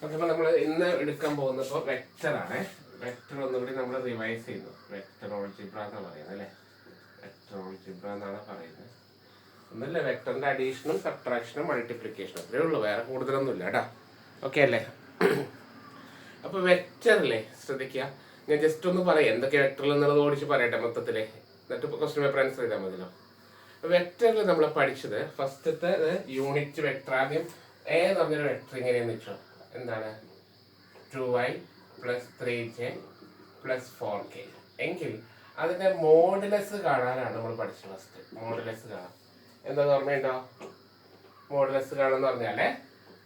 അപ്പോൾ നമ്മൾ ഇന്ന് എടുക്കാൻ പോകുന്നപ്പോൾ വെക്ടറാണ്. വെക്ടർ ഒന്നുകൂടി നമ്മൾ റിവൈസ് ചെയ്യുന്നു. വെക്ടർ ഓൾജിബ്ര എന്ന് പറയുന്നത് അല്ലേ, വെക്ടർ ഓൾജിബ്ര എന്നാണ് പറയുന്നത്. ഒന്നല്ലേ, വെക്ടറിന്റെ അഡീഷനും സബ്ട്രാക്ഷനും മൾട്ടിപ്ലിക്കേഷനും അത്രേ ഉള്ളൂ, വേറെ കൂടുതലൊന്നുമില്ല കേട്ടോ. ഓക്കെ അല്ലേ? അപ്പോൾ വെക്ടറില്ലേ, ശ്രദ്ധിക്കുക, ഞാൻ ജസ്റ്റ് ഒന്ന് പറയാം എന്തൊക്കെ വെക്ടറിൽ എന്നുള്ളത് ഓടിച്ച് പറയട്ടെ മൊത്തത്തില്, എന്നിട്ട് ക്വസ്റ്റ്യൻ പേപ്പർ ആൻസർ ചെയ്താൽ മതിയല്ലോ. വെക്ടറിൽ നമ്മൾ പഠിച്ചത് ഫസ്റ്റത്തെ യൂണിറ്റ് വെക്ടർ. ആദ്യം എ എന്ന് പറഞ്ഞൊരു വെക്ടർ ഇങ്ങനെയെന്ന് വെച്ചോ, എന്താണ് 2i + 3j + 4k എങ്കിൽ അതിന്റെ മോഡുലസ് കാണാനാണ് നമ്മൾ പഠിച്ചത്. ഫസ്റ്റ് മോഡുലസ് കാണാം. എന്താ ഓർമ്മയുണ്ടോ? മോഡുലസ് കാണാന്ന് പറഞ്ഞാല്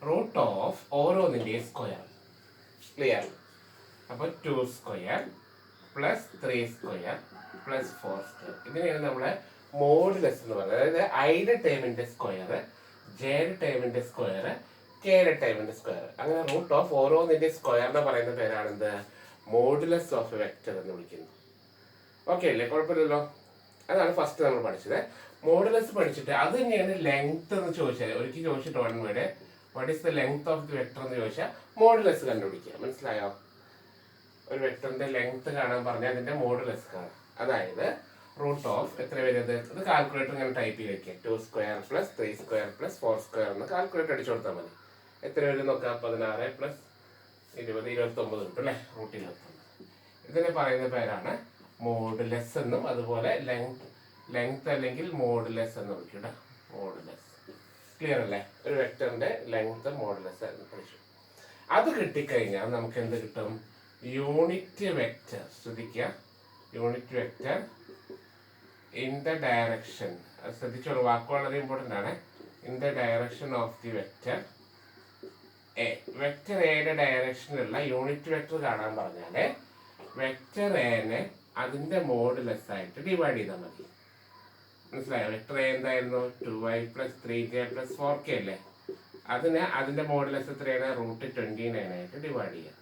റൂട്ട് ഓഫ് ഓരോന്നിന്റെയും സ്ക്വയർ. ക്ലിയർ? അപ്പൊ 2² + 3² + 4². ഇതിനെയാണ് നമ്മളെ മോഡുലസ് എന്ന് പറയുന്നത്. അതായത് ഐയുടെ ടേമിന്റെ സ്ക്വയർ, ജെയുടെ ടേമിന്റെ സ്ക്വയർ, കെയുടെ ടേമിന്റെ സ്ക്വയർ, അങ്ങനെ റൂട്ട് ഓഫ് ഓരോന്നിന്റെ സ്ക്വയറിനെ പറയുന്ന പേരാണെന്ത്? മോഡുലസ് ഓഫ് വെക്ടർ എന്ന് വിളിക്കുന്നത്. ഓക്കെ അല്ലേ? കുഴപ്പമില്ലല്ലോ. അതാണ് ഫസ്റ്റ് നമ്മൾ പഠിച്ചത്. മോഡുലസ് പഠിച്ചിട്ട് അത് തന്നെയാണ് ലെങ്ത് എന്ന് ചോദിച്ചാൽ, ഒരിക്കൽ ചോദിച്ചിട്ട് Onward what is the length of the vector എന്ന് ചോദിച്ചാൽ മോഡുലസ് കണ്ടുപിടിക്കുക. മനസ്സിലായോ? ഒരു വെക്ടറിന്റെ ലെങ്ത് കാണാൻ പറഞ്ഞാൽ അതിന്റെ മോഡുലസ് കാണാം. അതായത് റൂട്ട് ഓഫ് എത്ര വരുന്നത്, ഇത് കാൽക്കുലേറ്റർ ഇങ്ങനെ ടൈപ്പ് ചെയ്ത് വെക്കുക. 2² + 3² + 4² എന്ന് കാൽക്കുലേറ്റർ അടിച്ചു കൊടുത്താൽ മതി. എത്ര വരും നോക്കാം? 16 + 20 29 കിട്ടും അല്ലേ? റൂട്ട് 29. ഇതിനെ പറയുന്ന പേരാണ് മോഡുലസ് എന്നും അതുപോലെ ലെങ്ത് അല്ലെങ്കിൽ മോഡുലസ് എന്ന് വിളിക്കും. മോഡുലസ് ക്ലിയർ അല്ലേ? ഒരു വെക്ടറിന്റെ ലെങ്ത് മോഡുലസ് എന്ന് പഠിച്ചു. അത് കിട്ടിക്കഴിഞ്ഞാൽ നമുക്ക് എന്ത് കിട്ടും? Unit vector. ശ്രദ്ധിക്കുക, unit vector in the direction. അത് ശ്രദ്ധിച്ചോളൂ, വാക്ക് വളരെ ഇമ്പോർട്ടൻ്റ് ആണ്. In the direction of the vector A. Vector എയുടെ ഡയറക്ഷനിലുള്ള യൂണിറ്റ് വെക്ടർ കാണാൻ പറഞ്ഞാല് വെക്ടർ എനെ അതിന്റെ മോഡുലസ് ആയിട്ട് ഡിവൈഡ് ചെയ്താൽ മതി. മനസ്സിലായോ? വെക്ടർ എ എന്തായിരുന്നു? 2i + 3j + 4k അല്ലേ? അതിനെ അതിന്റെ മോഡുലസ് എത്രയാണ്? റൂട്ട് 29 ആയിട്ട് ഡിവൈഡ് ചെയ്യാം.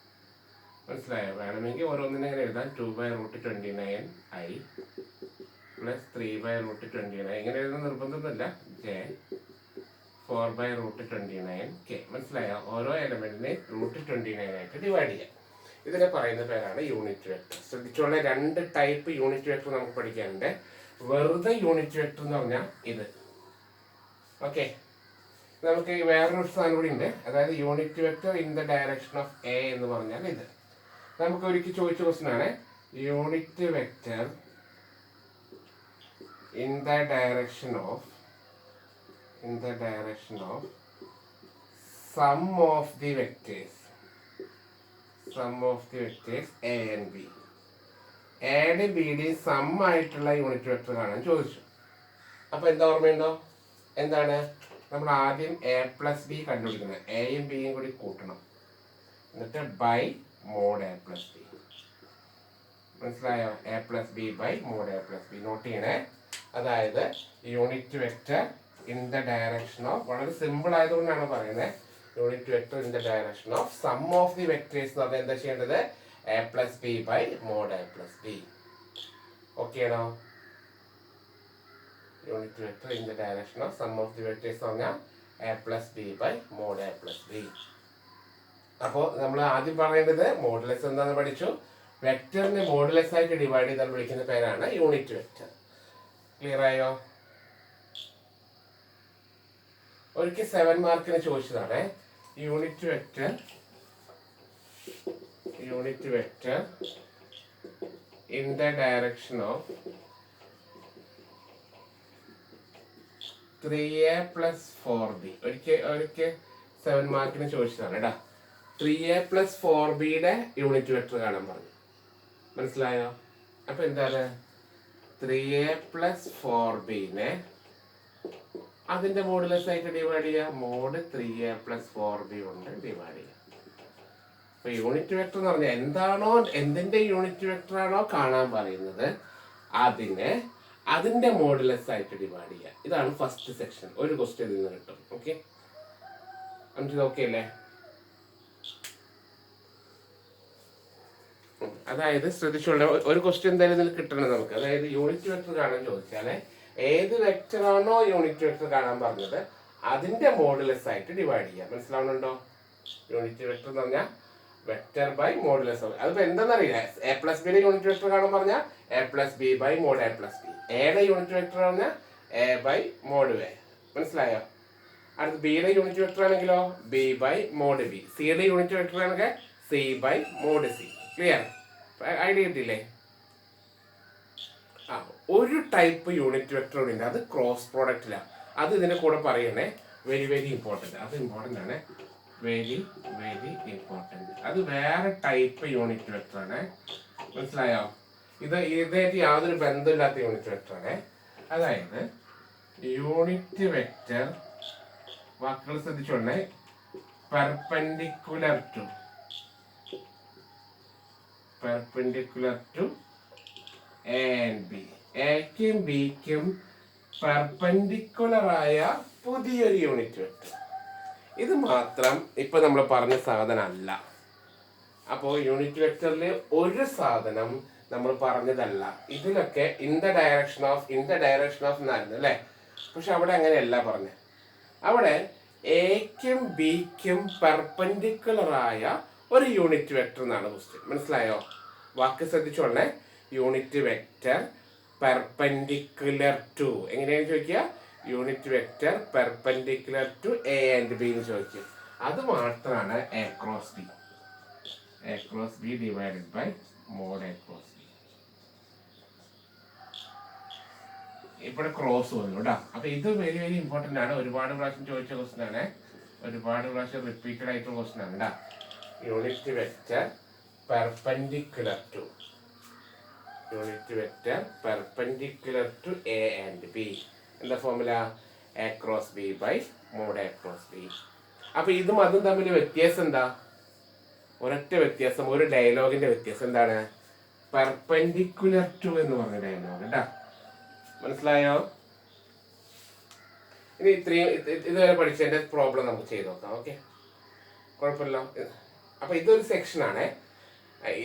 മനസ്സിലായോ? വേണമെങ്കിൽ ഓരോന്നിനെ എങ്ങനെ എഴുതാം? 2/√29i + 3/√29. ഇങ്ങനെ എഴുതുന്ന നിർബന്ധമൊന്നുമില്ല. j 4/√29k. മനസ്സിലായോ? ഓരോ എലമെന്റിനെ √29 ആയിട്ട് ഡിവൈഡ് ചെയ്യാം. ഇതിനെ പറയുന്ന പേരാണ് യൂണിറ്റ് വെക്ടർ. ശ്രദ്ധിച്ചുള്ള രണ്ട് ടൈപ്പ് യൂണിറ്റ് വെക്ടർ നമുക്ക് പഠിക്കാനുണ്ട്. വെറുതെ യൂണിറ്റ് വെക്ടർ എന്ന് പറഞ്ഞാൽ ഇത്. ഓക്കെ, നമുക്ക് വേറൊരു സാധനം കൂടി ഉണ്ട്. അതായത് unit vector in the direction of A എന്ന് പറഞ്ഞാൽ ഇത്. നമുക്ക് ഒരിക്കൽ ചോദിച്ച ക്വസ്റ്റ്യൻ ആണ്, unit vector in the direction of sum of the vectors A and B. എയുടെയും ബിയുടെയും സം ആയിട്ടുള്ള യൂണിറ്റ് വെക്ടർ കാണാൻ ചോദിച്ചു. അപ്പൊ എന്താ ഓർമ്മയുണ്ടോ? എന്താണ് നമ്മൾ ആദ്യം a + b കണ്ടുപിടിക്കുന്നത്? എയും ബിയും കൂടി കൂട്ടണം, എന്നിട്ട് ബൈ മോഡ് a + b. മനസ്സിലായോ? a + b by mod a + b. Note ചെയ്യണേ. അതായത് unit vector in the direction of, വളരെ സിമ്പിൾ ആയതുകൊണ്ടാണ് പറയുന്നത്, unit vector in the direction of sum of the vectors എന്ന് പറഞ്ഞാൽ എന്താ ചെയ്യേണ്ടത്? a + b by mod a + b. Okay ആണോ? Unit vector in the direction of sum of the vectors പറഞ്ഞാൽ a + b by mod a + b. അപ്പോൾ നമ്മൾ ആദ്യം പറയേണ്ടത് മോഡുലസ് എന്താണെന്ന് പഠിച്ചു. വെക്ടറിനെ മോഡുലസ് ആയിട്ട് ഡിവൈഡ് ചെയ്താൽ വിളിക്കുന്ന പേരാണ് യൂണിറ്റ് വെക്ടർ. ക്ലിയർ ആയോ? ഒരിക്കൽ 7 മാർക്കിന് ചോദിച്ചതാണ് unit vector in the direction of 3a + 4b. ഒരിക്കൽ 7 മാർക്കിന് ചോദിച്ചതാണ് കേട്ടാ. 3a + 4bയുടെ യൂണിറ്റ് വെക്ടർ കാണാൻ പറഞ്ഞു. മനസ്സിലായോ? അപ്പൊ എന്താണ്? 3a + 4bനെ അതിന്റെ മോഡുലസ് ആയിട്ട് ഡിവൈഡ് ചെയ്യുക. മോഡ് 3a + 4b കൊണ്ട് ഡിവൈഡ് ചെയ്യുക. അപ്പൊ യൂണിറ്റ് വെക്ടർ എന്ന് പറഞ്ഞാൽ എന്താണോ, എന്തിന്റെ യൂണിറ്റ് വെക്ടർ ആണോ കാണാൻ പറയുന്നത് അതിനെ അതിന്റെ മോഡുലസ് ആയിട്ട് ഡിവൈഡ് ചെയ്യുക. ഇതാണ് ഫസ്റ്റ് സെക്ഷൻ. ഒരു ക്വസ്റ്റ്യൻ നിന്ന് കിട്ടും. ഓക്കെ, നമുക്ക് ഓക്കെ അല്ലേ? അതായത് ശ്രദ്ധിച്ചോളൂ, ഒരു ക്വസ്റ്റ്യൻ എന്തായാലും ഇതിൽ കിട്ടണം നമുക്ക്. അതായത് യൂണിറ്റ് വെക്ടർ കാണാൻ ചോദിച്ചാൽ ഏത് വെക്ടറാണോ യൂണിറ്റ് വെക്ടർ കാണാൻ പറഞ്ഞത് അതിന്റെ മോഡുലസ് ആയിട്ട് ഡിവൈഡ് ചെയ്യാം. മനസ്സിലാവുന്നുണ്ടോ? യൂണിറ്റ് വെക്ടർ എന്ന് പറഞ്ഞാൽ വെക്ടർ ബൈ മോഡുലസ് ഓഫ്. അതിപ്പോൾ എന്താണെന്നറിയില്ല, എ പ്ലസ് ബിയുടെ യൂണിറ്റ് വെക്ടർ കാണുമ്പോൾ പറഞ്ഞാൽ A plus B by mod A plus B. എയുടെ യൂണിറ്റ് വെക്ടർ പറഞ്ഞാൽ എ ബൈ മോഡ് എ. മനസ്സിലായോ? അടുത്ത് ബിയുടെ യൂണിറ്റ് വെക്ടർ ആണെങ്കിലോ ബി ബൈ മോഡ് ബി. സിയുടെ യൂണിറ്റ് വെക്ടർ ആണെങ്കിൽ C by mod C. Clear? Idea കിട്ടിയില്ലേ? ആ, ഒരു ടൈപ്പ് യൂണിറ്റ് വെക്ടർ ഉണ്ട്, അത് ക്രോസ് പ്രോഡക്റ്റിലാണ്. അത് ഇതിൻ്റെ കൂടെ പറയണേ, വെരി വെരി ഇമ്പോർട്ടൻറ്റ്. അത് ഇമ്പോർട്ടൻ്റ് ആണ്, വെരി വെരി ഇമ്പോർട്ടൻറ്റ്. അത് വേറെ ടൈപ്പ് യൂണിറ്റ് വെക്ടർ ആണ്. മനസ്സിലായോ? ഇതായിട്ട് യാതൊരു ബന്ധമില്ലാത്ത യൂണിറ്റ് വെക്ടർ ആണ്. അതായത് യൂണിറ്റ് വെക്ടർ വാക്കുകൾ ശ്രദ്ധിച്ചോണ്ടേ, perpendicular to A and B. എക്കും ബിക്കും പെർപെൻഡിക്കുലറായ പുതിയൊരു യൂണിറ്റ് വെക്ടർ. ഇത് മാത്രം ഇപ്പൊ നമ്മൾ പറഞ്ഞ സാധനം അല്ല. അപ്പോൾ യൂണിറ്റ് വെക്ടറിൽ ഒരു സാധനം നമ്മൾ പറഞ്ഞതല്ല. ഇതിലൊക്കെ ഇൻ ദ ഡയറക്ഷൻ ഓഫ് എന്നായിരുന്നു അല്ലേ? പക്ഷെ അവിടെ അങ്ങനെയല്ല പറഞ്ഞത്. അവിടെ എക്കും ബിക്കും പെർപെൻഡിക്കുലറായ ഒരു യൂണിറ്റ് വെക്ടർ എന്നാണ് ക്വസ്റ്റ്യൻ. മനസ്സിലായോ? വാക്ക് ശ്രദ്ധിച്ചോളേ. യൂണിറ്റ് വെക്ടർ പെർപെൻഡിക്കുലർ ടു എങ്ങനെയാണെന്ന് ചോദിക്കുക? Unit vector perpendicular to A and B എന്ന് ചോദിക്കും. അത് മാത്രമാണ് A cross B divided by mod A cross B. ഇവിടെ ക്രോസ് വന്നു കേട്ടോ. അപ്പൊ ഇത് വെരി വെരി ഇമ്പോർട്ടൻ്റ് ആണ്. ഒരുപാട് പ്രാവശ്യം ചോദിച്ച ക്വസ്റ്റൻ ആണ്, ഒരുപാട് പ്രാവശ്യം റിപ്പീറ്റഡ് ആയിട്ടുള്ള ക്വസ്റ്റൻ ആണ് കേട്ടോ. Unit vector perpendicular to A and B. എന്താ formula? A cross B by mod A cross B. അപ്പൊ ഇതും അതും തമ്മിൽ വ്യത്യാസം എന്താ? ഒരൊറ്റ വ്യത്യാസം, ഒരു ഡയലോഗിന്റെ വ്യത്യാസം. എന്താണ്? പെർപെൻഡിക്കുലർ ടു എന്ന് പറഞ്ഞ ഡയലോഗ് കേട്ടാ. മനസ്സിലായോ? ഇനി ഇത്രയും ഇതുവരെ പഠിച്ചതിന്റെ പ്രോബ്ലം നമുക്ക് ചെയ്ത് നോക്കാം. ഓക്കെ, കുഴപ്പമില്ല. അപ്പൊ ഇതൊരു സെക്ഷനാണ്.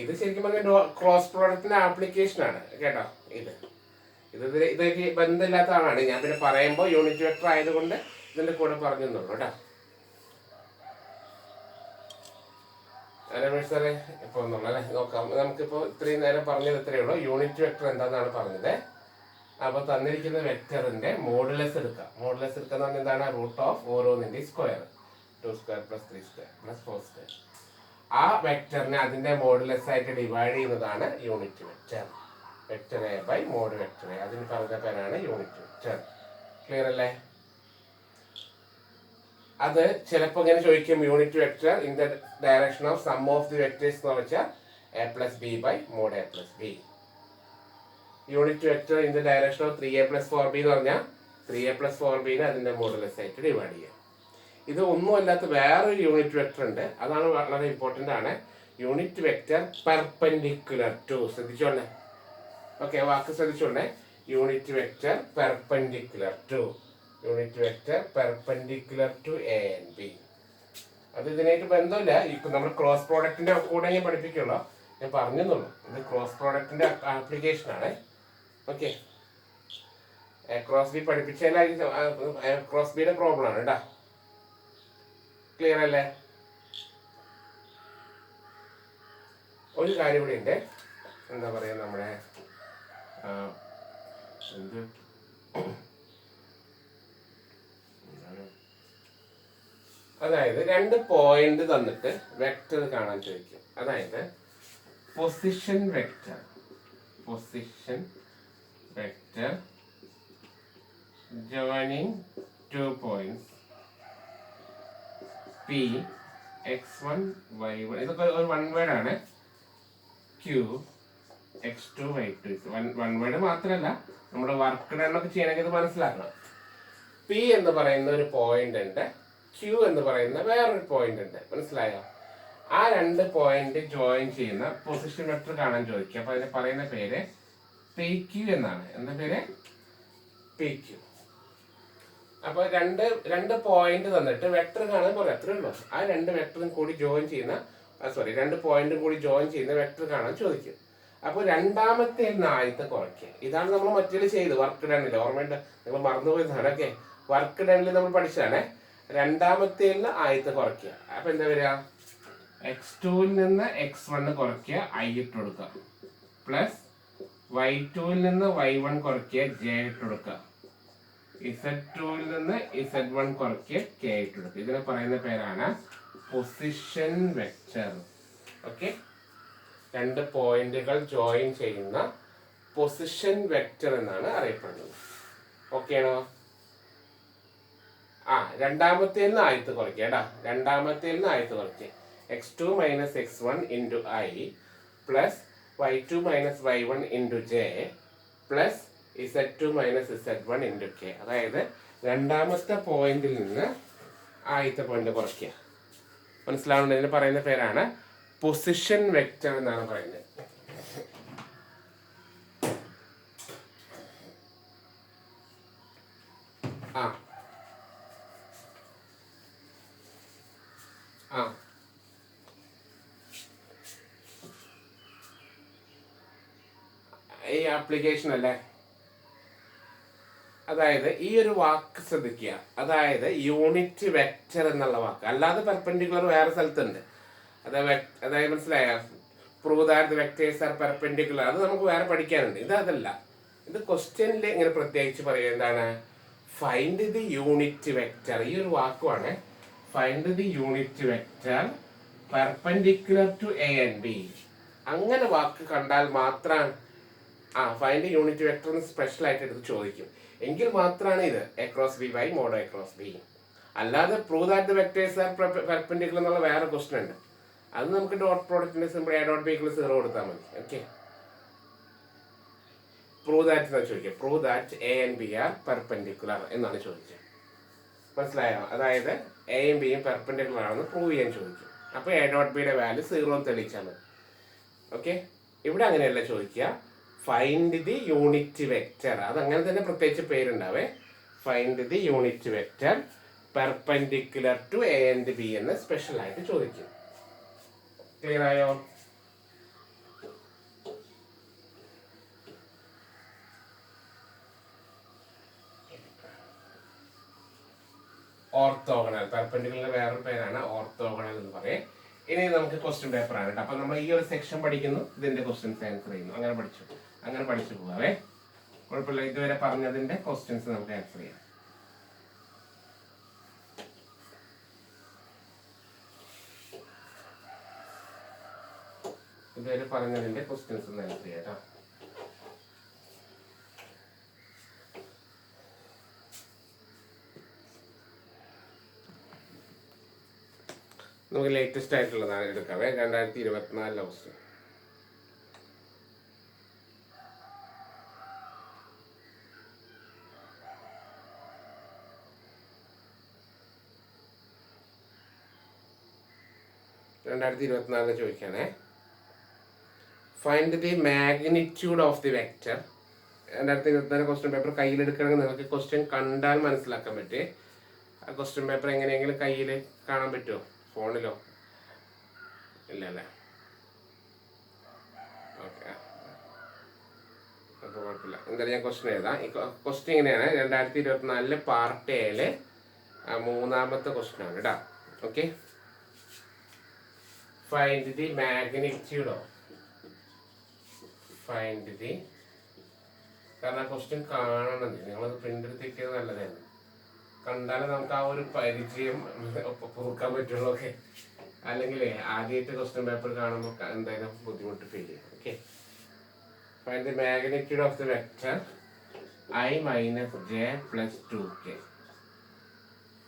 ഇത് ശരിക്കും പറഞ്ഞാൽ ക്രോസ് പ്രോഡക്റ്റിന്റെ ആപ്ലിക്കേഷൻ ആണ് കേട്ടോ. ഇതൊക്കെ ബന്ധമില്ലാത്ത ആളാണ് ഞാൻ. പിന്നെ പറയുമ്പോൾ യൂണിറ്റ് വെക്ടർ ആയതുകൊണ്ട് ഇതിന്റെ കൂടെ പറഞ്ഞു തന്നുള്ളൂ കേട്ടോ. രമേഷ് സാറേ ഇപ്പൊ ഒന്നുള്ളൂ അല്ലേ? നോക്കാം. നമുക്കിപ്പോ ഇത്രയും നേരം പറഞ്ഞത് ഇത്രയേ ഉള്ളൂ. യൂണിറ്റ് വെക്ടർ എന്താണെന്നാണ് പറഞ്ഞത്. അപ്പൊ തന്നിരിക്കുന്ന വെക്ടറിന്റെ മോഡുലസ് എടുക്കാം. മോഡുലസ് എടുക്കുക എന്ന് പറഞ്ഞാൽ എന്താണ്? റൂട്ട് ഓഫ് ഓരോന്നിന്റെ സ്ക്വയർ. 2² + 3² + 4². ആ വെക്ടറിനെ അതിന്റെ മോഡുലസ് ആയിട്ട് ഡിവൈഡ് ചെയ്യുന്നതാണ് unit vector. Vector A by mod vector A. അതിന് പറഞ്ഞ പേരാണ് യൂണിറ്റ് വെക്ടർ. ക്ലിയർ അല്ലേ? അത് ചിലപ്പോൾ ഇങ്ങനെ ചോദിക്കും, unit vector in the direction of sum of the vectors എന്ന് വെച്ചാൽ A plus B by mod A plus B. Unit vector in the direction of 3a + 4b എന്ന് പറഞ്ഞാൽ 3a + 4b അതിന്റെ മോഡുലസ് ആയിട്ട് ഡിവൈഡ് ചെയ്യാം. ഇത് ഒന്നുമല്ലാത്ത വേറൊരു യൂണിറ്റ് വെക്ടർ ഉണ്ട്. അതാണ് വളരെ ഇമ്പോർട്ടൻ്റ് ആണ്. Unit vector perpendicular to. ശ്രദ്ധിച്ചോളേ. ഓക്കെ, വാക്ക് ശ്രദ്ധിച്ചോളേ. Unit vector perpendicular to A and B. അത് ഇതിനായിട്ട് ബന്ധമില്ല. നമ്മൾ ക്രോസ് പ്രോഡക്റ്റിന്റെ കൂടെ ഞാൻ പഠിപ്പിക്കുള്ളൂ. ഞാൻ പറഞ്ഞെന്നുള്ളൂ. ഇത് ക്രോസ് പ്രോഡക്റ്റിന്റെ ആപ്ലിക്കേഷൻ ആണ്. ഓക്കെ, ക്രോസ് ബി പഠിപ്പിച്ചാലായിരിക്കും ക്രോസ് ബിയുടെ പ്രോബ്ലം ആണ് കേട്ടോ. ക്ലിയർ അല്ലേ? ഒരു കാര്യം കൂടി ഉണ്ട്. എന്താ പറയുക, നമ്മുടെ അതായത് 2 പോയിന്റ് തന്നിട്ട് വെക്ടർ കാണാൻ ചോദിക്കും. അതായത് position vector joining 2 points P x1 y1. ഇതൊക്കെ ഒരു വൺ വേർഡ് ആണ്. Q x2 y2. One word മാത്രമല്ല, നമ്മുടെ വർക്ക് ഡണ്ണൊക്കെ ചെയ്യണമെങ്കിൽ ഇത് മനസ്സിലാക്കണം. P എന്ന് പറയുന്ന ഒരു പോയിന്റ് ഉണ്ട്, Q എന്ന് പറയുന്ന വേറൊരു പോയിന്റ് ഉണ്ട്. മനസ്സിലായോ? ആ 2 പോയിന്റ് ജോയിൻ ചെയ്യുന്ന പൊസിഷൻ വെക്ടർ കാണാൻ ചോദിക്കുക. അപ്പൊ അതിന് പറയുന്ന പേര് PQ എന്നാണ്. എന്താ പേര്? PQ. അപ്പൊ രണ്ട് പോയിന്റ് തന്നിട്ട് വെക്ടർ കാണാൻ പറയാം. അത്രേ ഉള്ളൂ. ആ 2 വെക്ടറും കൂടി ജോയിൻ ചെയ്യുന്ന 2 പോയിന്റും കൂടി ജോയിൻ ചെയ്യുന്ന വെക്ടർ കാണാൻ ചോദിക്കും. അപ്പോൾ രണ്ടാമത്തെ ആദ്യത്തെ കുറയ്ക്കുക. ഇതാണ് നമ്മൾ മറ്റേ ചെയ്ത് വർക്ക് ഡണ്ണിൽ. ഓർമ്മയുണ്ട്? നിങ്ങൾ മറന്നുപോയതാണ്. ഓക്കെ, വർക്ക് ഡണ്ണിൽ നമ്മൾ പഠിച്ചതാണ്. രണ്ടാമത്തേൽ നിന്ന് ആദ്യത്തെ കുറയ്ക്കുക. അപ്പൊ എന്താ വരിക? x2 നിന്ന് x1 കുറയ്ക്കുക, i ഇട്ട് കൊടുക്കുക, പ്ലസ് y2 നിന്ന് y1 കുറയ്ക്കുക, j ഇട്ട് കൊടുക്കുക, z2 നിന്ന് z1 കുറയ്ക്കുക, k ഇട്ട് കൊടുക്കുക. ഇതിനെ പറയുന്ന പേരാണ് പൊസിഷൻ വെക്റ്റർ. ഓക്കെ, രണ്ട് പോയിന്റുകൾ ജോയിൻ ചെയ്യുന്ന പൊസിഷൻ വെക്റ്റർ എന്നാണ് അറിയപ്പെടുന്നത്. ഓക്കെ ആണോ? രണ്ടാമത്തേൽ നിന്ന് ആദ്യത്തെ കുറയ്ക്കുക കേട്ടാ. രണ്ടാമത്തേൽ നിന്ന് ആദ്യത്തെ കുറയ്ക്കുക. x2 minus x1 into i plus y2 minus y1 into j plus z2 minus z1 into k. അതായത് രണ്ടാമത്തെ പോയിന്റിൽ നിന്ന് ആദ്യത്തെ പോയിന്റ് കുറയ്ക്കുക. മനസ്സിലാവുന്നത്? ഇതിന് പറയുന്ന പേരാണ് പൊസിഷൻ വെക്റ്റർ എന്നാണ് പറയുന്നത്. ഈ ആപ്ലിക്കേഷൻ അല്ലേ? അതായത് ഈ ഒരു വാക്ക് ശ്രദ്ധിക്കുക. അതായത് യൂണിറ്റ് വെക്റ്റർ എന്നുള്ള വാക്ക്, അല്ലാതെ പെർപെൻഡിക്കുലർ വേറെ സ്ഥലത്തുണ്ട്. അതായത് മനസ്സിലായോ? Prove that the vectors are perpendicular, അത് നമുക്ക് വേറെ പഠിക്കാനുണ്ട്. ഇത് അതല്ല. ഇത് ക്വസ്റ്റ്യനിൽ ഇങ്ങനെ പ്രത്യേകിച്ച് പറയുക എന്താണ്? Find the unit vector. ഈ ഒരു വാക്കുമാണ് find the unit vector perpendicular to A and B. അങ്ങനെ വാക്ക് കണ്ടാൽ മാത്രമാണ് ഫൈൻഡ് യൂണിറ്റ് വെക്ടർ എന്ന് സ്പെഷ്യൽ ആയിട്ട് എടുത്ത് ചോദിക്കും. എങ്കിൽ മാത്രമാണ് ഇത് A cross B by mod A cross B. അല്ലാതെ prove that the vectors are perpendicular എന്നുള്ള വേറെ ക്വസ്റ്റൻ ഉണ്ട്. അത് നമുക്ക് ഡോട്ട് പ്രോഡക്റ്റിന്റെ simple A dot B equal 0 കൊടുത്താൽ മതി. ഓക്കെ, പ്രൂവ് ദാറ്റ് എന്നാണ് ചോദിക്കുക. Prove that A and B are perpendicular എന്നാണ് ചോദിച്ചത്. മനസ്സിലായോ? അതായത് എയും ബിയും പെർപെൻഡിക്കുലർ ആണെന്ന് പ്രൂവ് ചെയ്യാൻ ചോദിക്കും. അപ്പോൾ എ ഡോട്ട് ബിയുടെ വാല്യൂ 0 എന്ന് തെളിയിച്ചാൽ മതി. ഓക്കെ, ഇവിടെ അങ്ങനെയല്ല ചോദിക്കുക. Find the unit vector. അതങ്ങനെ തന്നെ പ്രത്യേകിച്ച് പേരുണ്ടാവേ. Find the unit vector perpendicular to A and B എന്ന് സ്പെഷ്യൽ ആയിട്ട് ചോദിക്കും. ക്ലിയർ ആയോ? ഓർത്തോഗണൽ. പെർപെൻഡിക്കുലർ വേറൊരു പേരാണ് ഓർത്തോഗണൽ എന്ന് പറയും. ഇനി നമുക്ക് ക്വസ്റ്റ്യൻ പേപ്പർ ആണ്. അപ്പൊ നമ്മൾ ഈ ഒരു സെക്ഷൻ പഠിക്കുന്നു, ഇതിന്റെ ക്വസ്റ്റ്യൻസ് ആൻസർ ചെയ്യുന്നു. അങ്ങനെ പഠിച്ചു പോകാവേ, കുഴപ്പമില്ല. ഇതുവരെ പറഞ്ഞതിന്റെ ക്വസ്റ്റ്യൻസ് നമുക്ക് ആൻസർ ചെയ്യാം. ഇതുവരെ പറഞ്ഞതിന്റെ ക്വസ്റ്റ്യൻസ് ഒന്ന് ആൻസർ ചെയ്യാം കേട്ടോ. നമുക്ക് ലേറ്റസ്റ്റ് ആയിട്ടുള്ളതാണ് എടുക്കാവേ. 2024 ക്വസ്റ്റ്യൻ. ചോദിക്കാനേ. Find the magnitude of the vector. 2024 question paper കയ്യിലെടുക്കണമെങ്കിൽ നിങ്ങൾക്ക് ക്വസ്റ്റ്യൻ കണ്ടാൽ മനസ്സിലാക്കാൻ പറ്റേ. ആ ക്വസ്റ്റ്യൻ പേപ്പർ എങ്ങനെയെങ്കിലും കയ്യിൽ കാണാൻ പറ്റുമോ? ഫോണിലോ? ഇല്ല അല്ലേ? ഓക്കെ, അപ്പോൾ കുഴപ്പമില്ല. എന്തായാലും ഞാൻ ക്വസ്റ്റ്യൻ എഴുതാം. ഈ ക്വസ്റ്റ്യൻ ഇങ്ങനെയാണ്. 2024 പാർട്ട് എയിലെ 3ാമത്തെ ക്വസ്റ്റ്യൻ ആണ് കേട്ടോ. Okay, find the magnitude of. Find the, കാരണം ക്വസ്റ്റ്യൻ കാണണം. നിങ്ങളത് പ്രിന്റ് എടുത്തിരിക്കുന്നത് നല്ലതായിരുന്നു. കണ്ടാലും നമുക്ക് ആ ഒരു പരിചയം പുതുക്കാൻ പറ്റുള്ളൂ. ഓക്കെ, അല്ലെങ്കിൽ ആദ്യമായിട്ട് ക്വസ്റ്റ്യൻ പേപ്പർ കാണുമ്പോൾ എന്തായാലും ബുദ്ധിമുട്ട് ഫീൽ ചെയ്യും. Okay, find the magnitude of the vector I minus j plus 2k.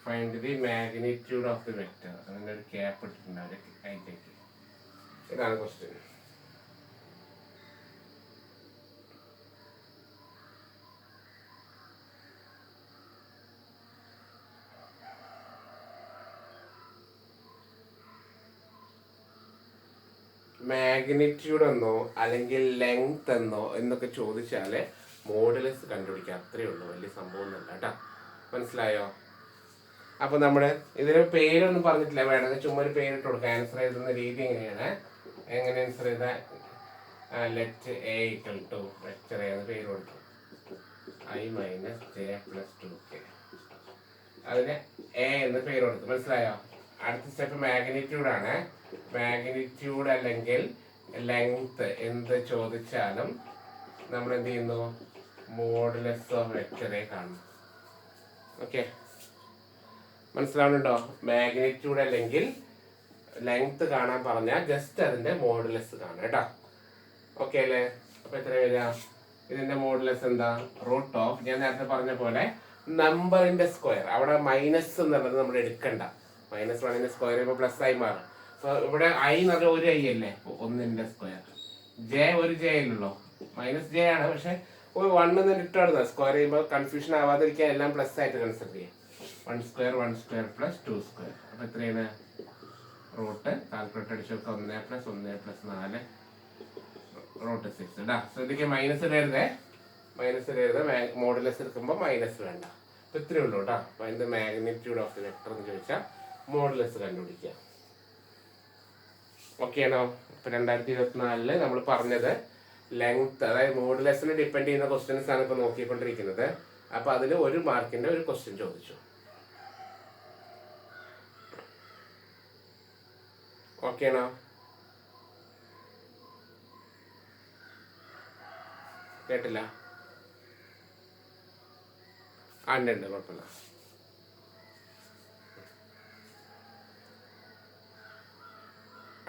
Find the magnitude of the vector. അങ്ങനെ ഒരു ക്യാപ്പ് ഇട്ടിട്ടുണ്ടാവും അതിലേക്ക്. ഇതാണ് ക്വസ്റ്റ്യൻ. മാഗ്നിറ്റ്യൂഡ് എന്നോ അല്ലെങ്കിൽ ലെങ്ത് എന്നോ എന്നൊക്കെ ചോദിച്ചാൽ മോഡുലസ് കണ്ടുപിടിക്കുക. അത്രയേ ഉള്ളൂ, വലിയ സംഭവം ഒന്നുമല്ല കേട്ടോ. മനസ്സിലായോ? അപ്പോൾ നമ്മുടെ ഇതിന് പേരൊന്നും പറഞ്ഞിട്ടില്ല, വേണമെങ്കിൽ ചുമ്മാ ഒരു പേരിട്ട് കൊടുക്കുക. ആൻസർ എഴുതുന്ന രീതി എങ്ങനെയാണ്? എങ്ങനെ ആൻസർ ചെയ്താൽ let A equal to vector എന്ന് പേര് കൊടുക്കും. I minus j plus 2k. അതിന് എ എന്ന് പേര് കൊടുത്തു. മനസ്സിലായോ? അടുത്ത സ്റ്റെപ്പ് മാഗ്നിറ്റ്യൂഡ് ആണ്. മാഗ്നിറ്റ്യൂഡ് അല്ലെങ്കിൽ ലെങ്ത് എന്ത് ചോദിച്ചാലും നമ്മൾ എന്ത് ചെയ്യുന്നു? മോഡുലസ് ഓഫ് വെക്ടറെ കാണുന്നു. ഓക്കെ, മനസ്സിലാവുന്നുണ്ടോ? മാഗ്നിറ്റ്യൂഡ് അല്ലെങ്കിൽ ലെങ്ത് കാണാൻ പറഞ്ഞാൽ ജസ്റ്റ് അതിന്റെ മോഡുലസ് കാണാം കേട്ടോ. ഓക്കെ അല്ലേ? അപ്പൊ എത്ര വരിക? ഇതിന്റെ മോഡുലസ് എന്താ? റൂട്ട് ഓഫ്, ഞാൻ നേരത്തെ പറഞ്ഞ പോലെ നമ്പറിന്റെ സ്ക്വയർ. അവിടെ മൈനസ് എന്നുള്ളത് നമ്മൾ എടുക്കണ്ട. -1ന്റെ സ്ക്വയർ ചെയ്യുമ്പോൾ പ്ലസ് ആയി മാറും. സോ ഇവിടെ ഐ എന്ന് പറഞ്ഞാൽ ഒരു ഐ അല്ലേ, 1ന്റെ സ്ക്വയർ. ജെ ഒരു ജെ അല്ലല്ലോ, -j ആണ്. പക്ഷെ ഒരു 1 ഇട്ടാണ് സ്ക്വയർ ചെയ്യുമ്പോൾ കൺഫ്യൂഷൻ ആവാതിരിക്കാൻ എല്ലാം പ്ലസ് ആയിട്ട് കൺസിഡർ ചെയ്യാം. 1 സ്ക്വയർ പ്ലസ് 2 സ്ക്വയർ. അപ്പൊ എത്രയാണ്? റൂട്ട് കാൽക്കുലേറ്റർ അടിച്ചു നോക്കാം. 1 + 1 + 4 റൂട്ട് 6 ഇടാ. ശ്രദ്ധിക്കുക, മൈനസ് ഇടരുതേ. മോഡുലസ് എടുക്കുമ്പോൾ മൈനസ് വേണ്ട. അപ്പൊ ഇത്രയേ ഉള്ളൂ കേട്ടോ. അപ്പൊ അതിന്റെ മാഗ്നിറ്റ്യൂഡ് ഓഫ് ദി വെക്ടർ എന്ന് ചോദിച്ചാൽ മോഡുലസ് കണ്ടുപിടിക്കുക. ഓക്കെ ആണോ? ഇപ്പൊ 2024 നമ്മൾ പറഞ്ഞത് ലെങ്ത്, അതായത് മോഡുലസിനെ ഡിപ്പെൻഡ് ചെയ്യുന്ന ക്വസ്റ്റ്യൻസ് ആണ് ഇപ്പൊ നോക്കിക്കൊണ്ടിരിക്കുന്നത്. അപ്പൊ അതിൽ 1 മാർക്കിന്റെ ഒരു ക്വസ്റ്റ്യൻ ചോദിച്ചു. ഓക്കെ ആണോ? കേട്ടില്ല? ഉണ്ട്, കുഴപ്പമില്ല.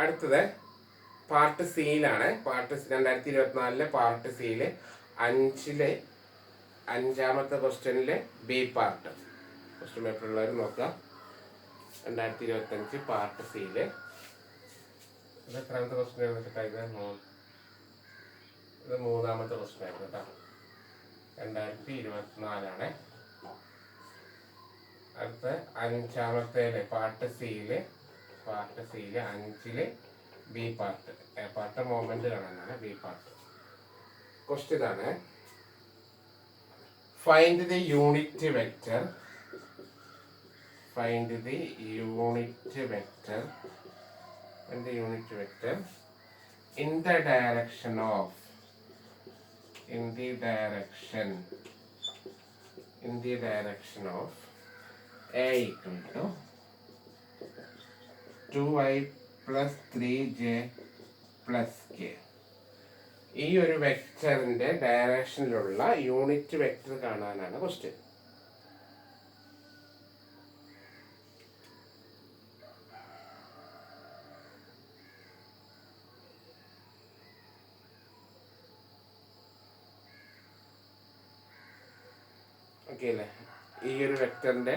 അടുത്തത് പാർട്ട് സിയിലാണ്. 2024 പാർട്ട് സിയില് 5ാമത്തെ ക്വസ്റ്റ്യനിലെ ബി പാർട്ട്. ക്വസ്റ്റ്യൻ പേപ്പറുള്ളവർ നോക്കുക. 2025 പാർട്ട് സിയില് ഇത് എത്രാമത്തെ ക്വസ്റ്റ്യൻ ആയിരുന്നു? ഇത് 3ാമത്തെ ക്വസ്റ്റ്യൻ ആയിരുന്നു കേട്ടോ. 2024 അടുത്ത 5ാമത്തേല് പാർട്ട് സിയില് 5ല് ബി പാർട്ട്. പാർട്ട് മൊമെന്റ് കാണാനാണ് ബി പാർട്ട്. ക്വസ്റ്റ്യൻ ആണ്, find the unit vector in the direction of a equal to 2i plus 3j plus k. ഈ ഒരു വെക്ടറിന്റെ ഡയറക്ഷനിലുള്ള യൂണിറ്റ് വെക്ടർ കാണാനാണ് ക്വസ്റ്റ്യൻ. ഓക്കെ അല്ലേ? ഈ ഒരു വെക്ടറിന്റെ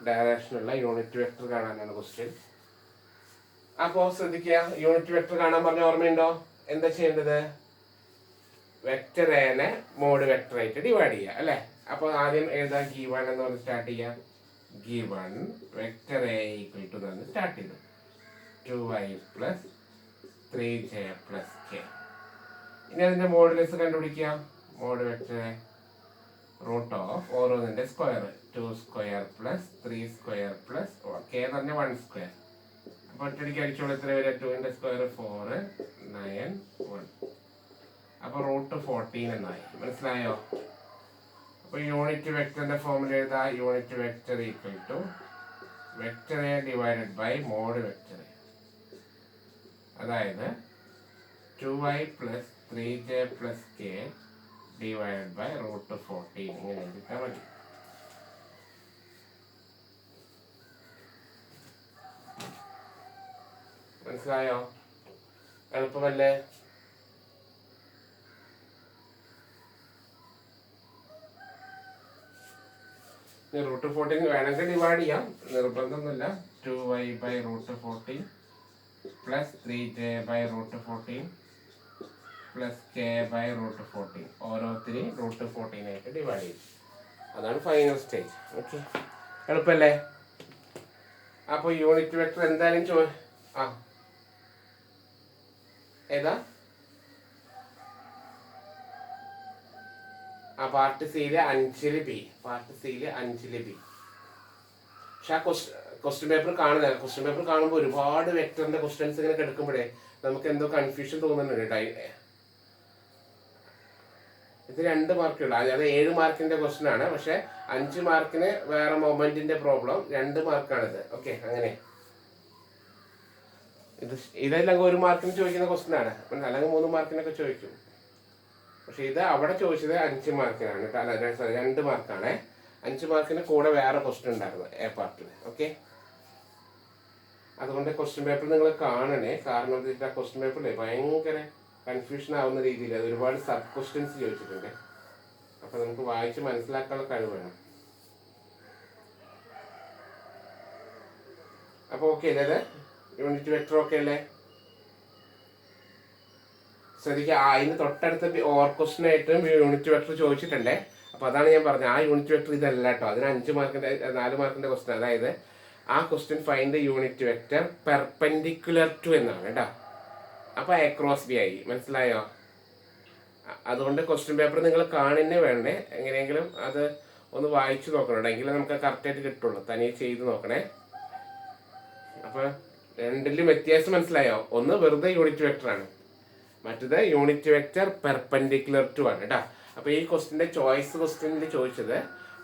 ഡയറക്ഷനുള്ള യൂണിറ്റ് വെക്ടർ കാണാനാണ് ക്വസ്റ്റ്യൻ. അപ്പോ ശ്രദ്ധിക്കുക, യൂണിറ്റ് വെക്ടർ കാണാൻ പറഞ്ഞ ഓർമ്മയുണ്ടോ? എന്താ ചെയ്യേണ്ടത്? വെക്ടർ എനെ മോഡ് വെക്ടർ ആയിട്ട് ഡിവൈഡ് ചെയ്യുക അല്ലേ? അപ്പൊ ആദ്യം എഴുതാ ഗിവൺ എന്ന് പറഞ്ഞ് സ്റ്റാർട്ട് ചെയ്യാം. Given vector A equal to എന്ന് സ്റ്റാർട്ട് ചെയ്തു. 2i plus 3j plus k. ഇനി അതിന്റെ മോഡുലസ് കണ്ടുപിടിക്കുക. മോഡ് വെക്ടർ റൂട്ട് ഓഫ് ഓരോന്നിന്റെ square. 2 square plus 3 square plus k എന്ന് പറഞ്ഞാൽ 1 സ്ക്വയർ. അപ്പൊ ഒറ്റയടിക്ക് അടിച്ചോളൂ. എത്ര വരെ? 2ന്റെ സ്ക്വയർ 4, 9, 1. അപ്പൊ റൂട്ട് 14 എന്നായി. മനസ്സിലായോ? അപ്പൊ യൂണിറ്റ് വെക്ടറിന്റെ ഫോമിൽ എഴുതാ. Unit vector equal to vector A divided by mod vector. അതായത് 2i plus 3j plus k divided by root 14. ഇങ്ങനെ എഴുതിയാൽ മതി. മനസ്സിലായോ? എളുപ്പമല്ലേ? റൂട്ട് 14 വേണമെങ്കിൽ ഡിവൈഡ് ചെയ്യാം, നിർബന്ധമൊന്നുമില്ല. 2y by root 14 plus 3j by root 14 plus k by root 14. ഓരോത്തിനെയും root 14 ആയിട്ട് ഡിവൈഡ് ചെയ്യും. അതാണ് ഫൈനൽ സ്റ്റേജ്. ഓക്കെ, എളുപ്പല്ലേ? അപ്പോൾ യൂണിറ്റ് വെക്ടർ എന്തായാലും ഏതാ? പാർട്ട് സിയിലെ 5ല് ബി. പക്ഷെ ആ ക്വസ്റ്റ്യൻ പേപ്പർ കാണുന്നില്ല. ക്വസ്റ്റ്യൻ പേപ്പർ കാണുമ്പോൾ ഒരുപാട് വെക്ടറിന്റെ ക്വസ്റ്റ്യൻസ് ഇങ്ങനെ കിടക്കുമ്പോഴേ നമുക്ക് എന്തോ കൺഫ്യൂഷൻ തോന്നുന്നുണ്ട്. ഇത് 2 മാർക്കുള്ളൂ. അത് 7 മാർക്കിന്റെ ക്വസ്റ്റ്യൻ ആണ്. പക്ഷെ 5 മാർക്കിന് വേറെ മൊമെന്റിന്റെ പ്രോബ്ലം, 2 മാർക്കാണിത്. ഓക്കെ, അങ്ങനെ ഇതെല്ലാം 1 മാർക്കിന് ചോദിക്കുന്ന ക്വസ്റ്റ്യൻ ആണ്, അല്ലെങ്കിൽ 3 മാർക്കിനൊക്കെ ചോദിക്കും. പക്ഷെ ഇത് അവിടെ ചോദിച്ചത് 5 മാർക്കിനാണ് കേട്ടോ. അല്ല, 2 മാർക്കാണ്. 5 മാർക്കിന് കൂടെ വേറെ ക്വസ്റ്റ്യൻ ഉണ്ടായിരുന്നു എ പാർട്ടിൽ. ഓക്കെ, അതുകൊണ്ട് ക്വസ്റ്റ്യൻ പേപ്പർ നിങ്ങൾ കാണണേ. കാരണം എന്താ, ക്വസ്റ്റ്യൻ പേപ്പറിൽ ഭയങ്കര കൺഫ്യൂഷൻ ആവുന്ന രീതിയിൽ അത് ഒരുപാട് സബ് ക്വസ്റ്റ്യൻസ് ചോദിച്ചിട്ടുണ്ട്. അപ്പൊ നമുക്ക് വായിച്ച് മനസ്സിലാക്കാനുള്ള കഴിവ് വേണം. അപ്പൊ ഓക്കെ അല്ലേ, യൂണിറ്റ് വെക്ടർ ഓക്കെ അല്ലേ? ശ്രദ്ധിക്കുക, അതിന് തൊട്ടടുത്ത ഓർ ക്വസ്റ്റ്യൻ ആയിട്ടും യൂണിറ്റ് വെക്ടർ ചോദിച്ചിട്ടുണ്ടേ. അപ്പൊ അതാണ് ഞാൻ പറഞ്ഞത്, ആ യൂണിറ്റ് വെക്ടർ ഇതല്ല കേട്ടോ. അതിന് 5 മാർക്കിന്റെ 4 മാർക്കിന്റെ ക്വസ്റ്റ്യൻ. അതായത് ആ question find the unit vector perpendicular to എന്നാണ് കേട്ടോ. അപ്പൊ എ ക്രോസ് ബി ആയി. മനസ്സിലായോ? അതുകൊണ്ട് ക്വസ്റ്റ്യൻ പേപ്പർ നിങ്ങൾ കാണുന്നേ വേണ്ടേ, എങ്ങനെയെങ്കിലും അത് ഒന്ന് വായിച്ചു നോക്കണം, എങ്കിലേ നമുക്ക് കറക്റ്റായിട്ട് കിട്ടുള്ളൂ. തനിയെ ചെയ്ത് നോക്കണേ. അപ്പൊ രണ്ടിലും വ്യത്യാസം മനസ്സിലായോ? ഒന്ന് വെറുതെ യൂണിറ്റ് വെക്ടർ ആണ്, മറ്റത് യൂണിറ്റ് വെക്ടർ പെർപെൻഡിക്കുലർ ടു ആണ് കേട്ടോ. അപ്പൊ ഈ ക്വസ്റ്റിന്റെ ചോയ്സ് ക്വസ്റ്റ്യനിൽ ചോദിച്ചത്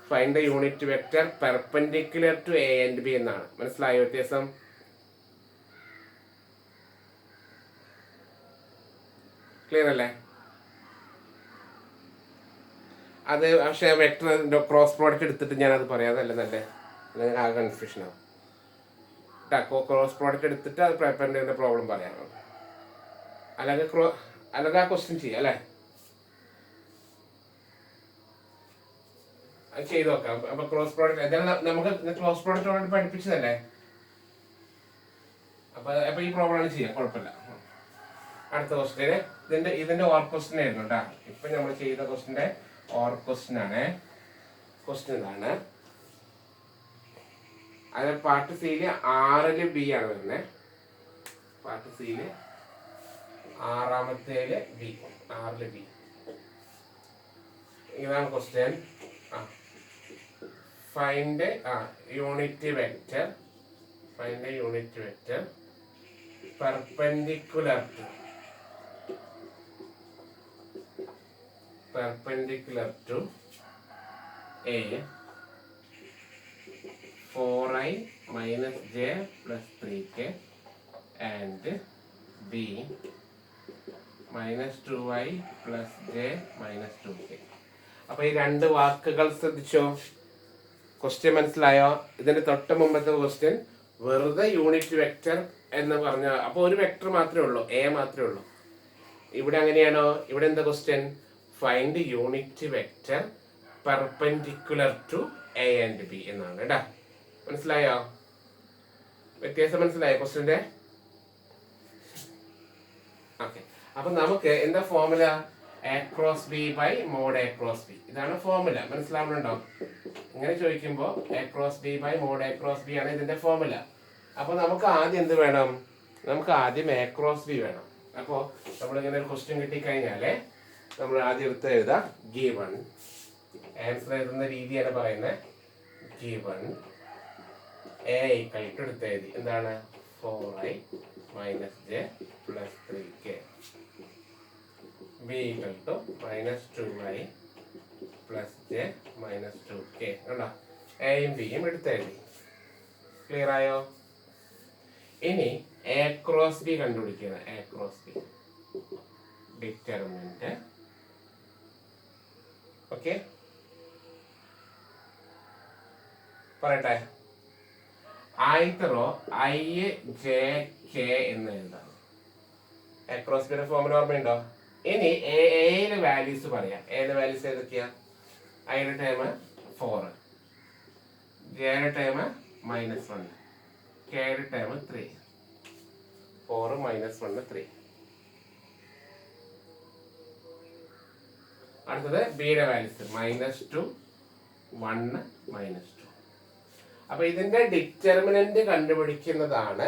find the unit vector perpendicular to A and B എന്നാണ്. മനസ്സിലായോ വ്യത്യാസം? ക്ലിയർ അല്ലേ? അത് പക്ഷേ വെക്ടർ ക്രോസ് പ്രോഡക്റ്റ് എടുത്തിട്ട് ഞാനത് പറയാതല്ല, നല്ല ആകെ കൺഫ്യൂഷൻ ആവും. ക്രോസ് പ്രോഡക്റ്റ് എടുത്തിട്ട് അത് പെർപെൻഡിക്കുലർ പ്രോബ്ലം പറയാം. അല്ലെങ്കിൽ ആ ക്വസ്റ്റ്യൻ ചെയ്യാം അല്ലേ? അത് ചെയ്ത് നോക്കാം. അപ്പൊ ക്രോസ് പ്രോഡക്റ്റ് എന്തായാലും നമുക്ക് ക്രോസ് പ്രോഡക്റ്റ് ഓൾറെഡി പഠിപ്പിച്ചതല്ലേ. അപ്പൊ ഈ പ്രോബ്ലം ചെയ്യാം, കുഴപ്പമില്ല. അടുത്ത ക്വസ്റ്റ്യന് ഇതിന്റെ ഓർ ക്വസ്റ്റ്യൻ ആയിരുന്നു കേട്ടോ. ഇപ്പൊ നമ്മൾ ചെയ്ത ക്വസ്റ്റ്യന്റെ ഓർ ക്വസ്റ്റ്യൻ ആണ്. ക്വസ്റ്റ്യൻ ഇതാണ്. അത് പാർട്ട് സിയില് 6ല് ബി ആണ് വരുന്നത്. പാർട്ട് സിയില് 6ാമത്തേല് ബി, 6ല് ബി. ഇതാണ് question. Find unit vector perpendicular to A 4i minus j plus 3k and B minus 2i plus j minus 2k. അപ്പൊ ഈ 2 വാക്കുകൾ ശ്രദ്ധിച്ചോ? ക്വസ്റ്റ്യൻ മനസ്സിലായോ? ഇതിന്റെ തൊട്ട് മുമ്പത്തെ ക്വസ്റ്റ്യൻ വെറുതെ യൂണിറ്റ് വെക്ടർ എന്ന് പറഞ്ഞ, അപ്പൊ ഒരു വെക്ടർ മാത്രമേ ഉള്ളൂ, എ മാത്രമേ ഉള്ളൂ. ഇവിടെ അങ്ങനെയാണോ? ഇവിടെ എന്താ question? Find unit vector perpendicular to A and B എന്നാണ് കേട്ടാ. മനസ്സിലായോ? വ്യത്യാസം മനസ്സിലായോ ക്വസ്റ്റ്യന്റെ? ഓക്കെ, അപ്പൊ നമുക്ക് എന്താ formula? A cross B by mod A cross B. ഇതാണ് ഫോർമുല. മനസ്സിലാവുന്നുണ്ടോ? ഇങ്ങനെ ചോദിക്കുമ്പോ A cross B by mod A cross B ആണ് ഇതിന്റെ ഫോർമുല. അപ്പൊ നമുക്ക് ആദ്യം എന്ത് വേണം? നമുക്ക് ആദ്യം എ ക്രോസ് ബി വേണം. അപ്പോ നമ്മളിങ്ങനെ ഒരു ക്വസ്റ്റ്യൻ കിട്ടിക്കഴിഞ്ഞാലേ നമ്മൾ ആദ്യം എടുത്ത് എഴുതാം given. ആൻസർ എഴുതുന്ന രീതിയാണ് പറയുന്നത്. given a equal to എടുത്ത് എഴുതി. എന്താണ്? 4i minus j plus 3k. b equal to minus 2i plus j minus 2k. കണ്ടോ? എയും ബിയും എടുത്ത് എഴുതി. ക്ലിയർ ആയോ? ഇനി എ ക്രോസ് ബി കണ്ടുപിടിക്കുക. A cross B determinant. Okay, പറയട്ടെ. ആദ്യത്തെ റോ ഐ ജെ കെ എന്ന് എഴുതാം. എ ക്രോസ് ബിയുടെ ഫോർമുല ഓർമ്മയുണ്ടോ? ഇനി എയിലെ വാല്യൂസ് പറയാം. എയിലെ വാല്യൂസ് ഏതൊക്കെയാ? ഐയുടെ ടൈം 4, ജെയുടെ ടൈം -1, കെയുടെ ടൈം 3. 4 -1 3. അടുത്തത് ബിയുടെ വാല്യൂസ് -2, 1, -2. അപ്പൊ ഇതിന്റെ ഡിറ്റർമിനന്റ് കണ്ടുപിടിക്കുന്നതാണ്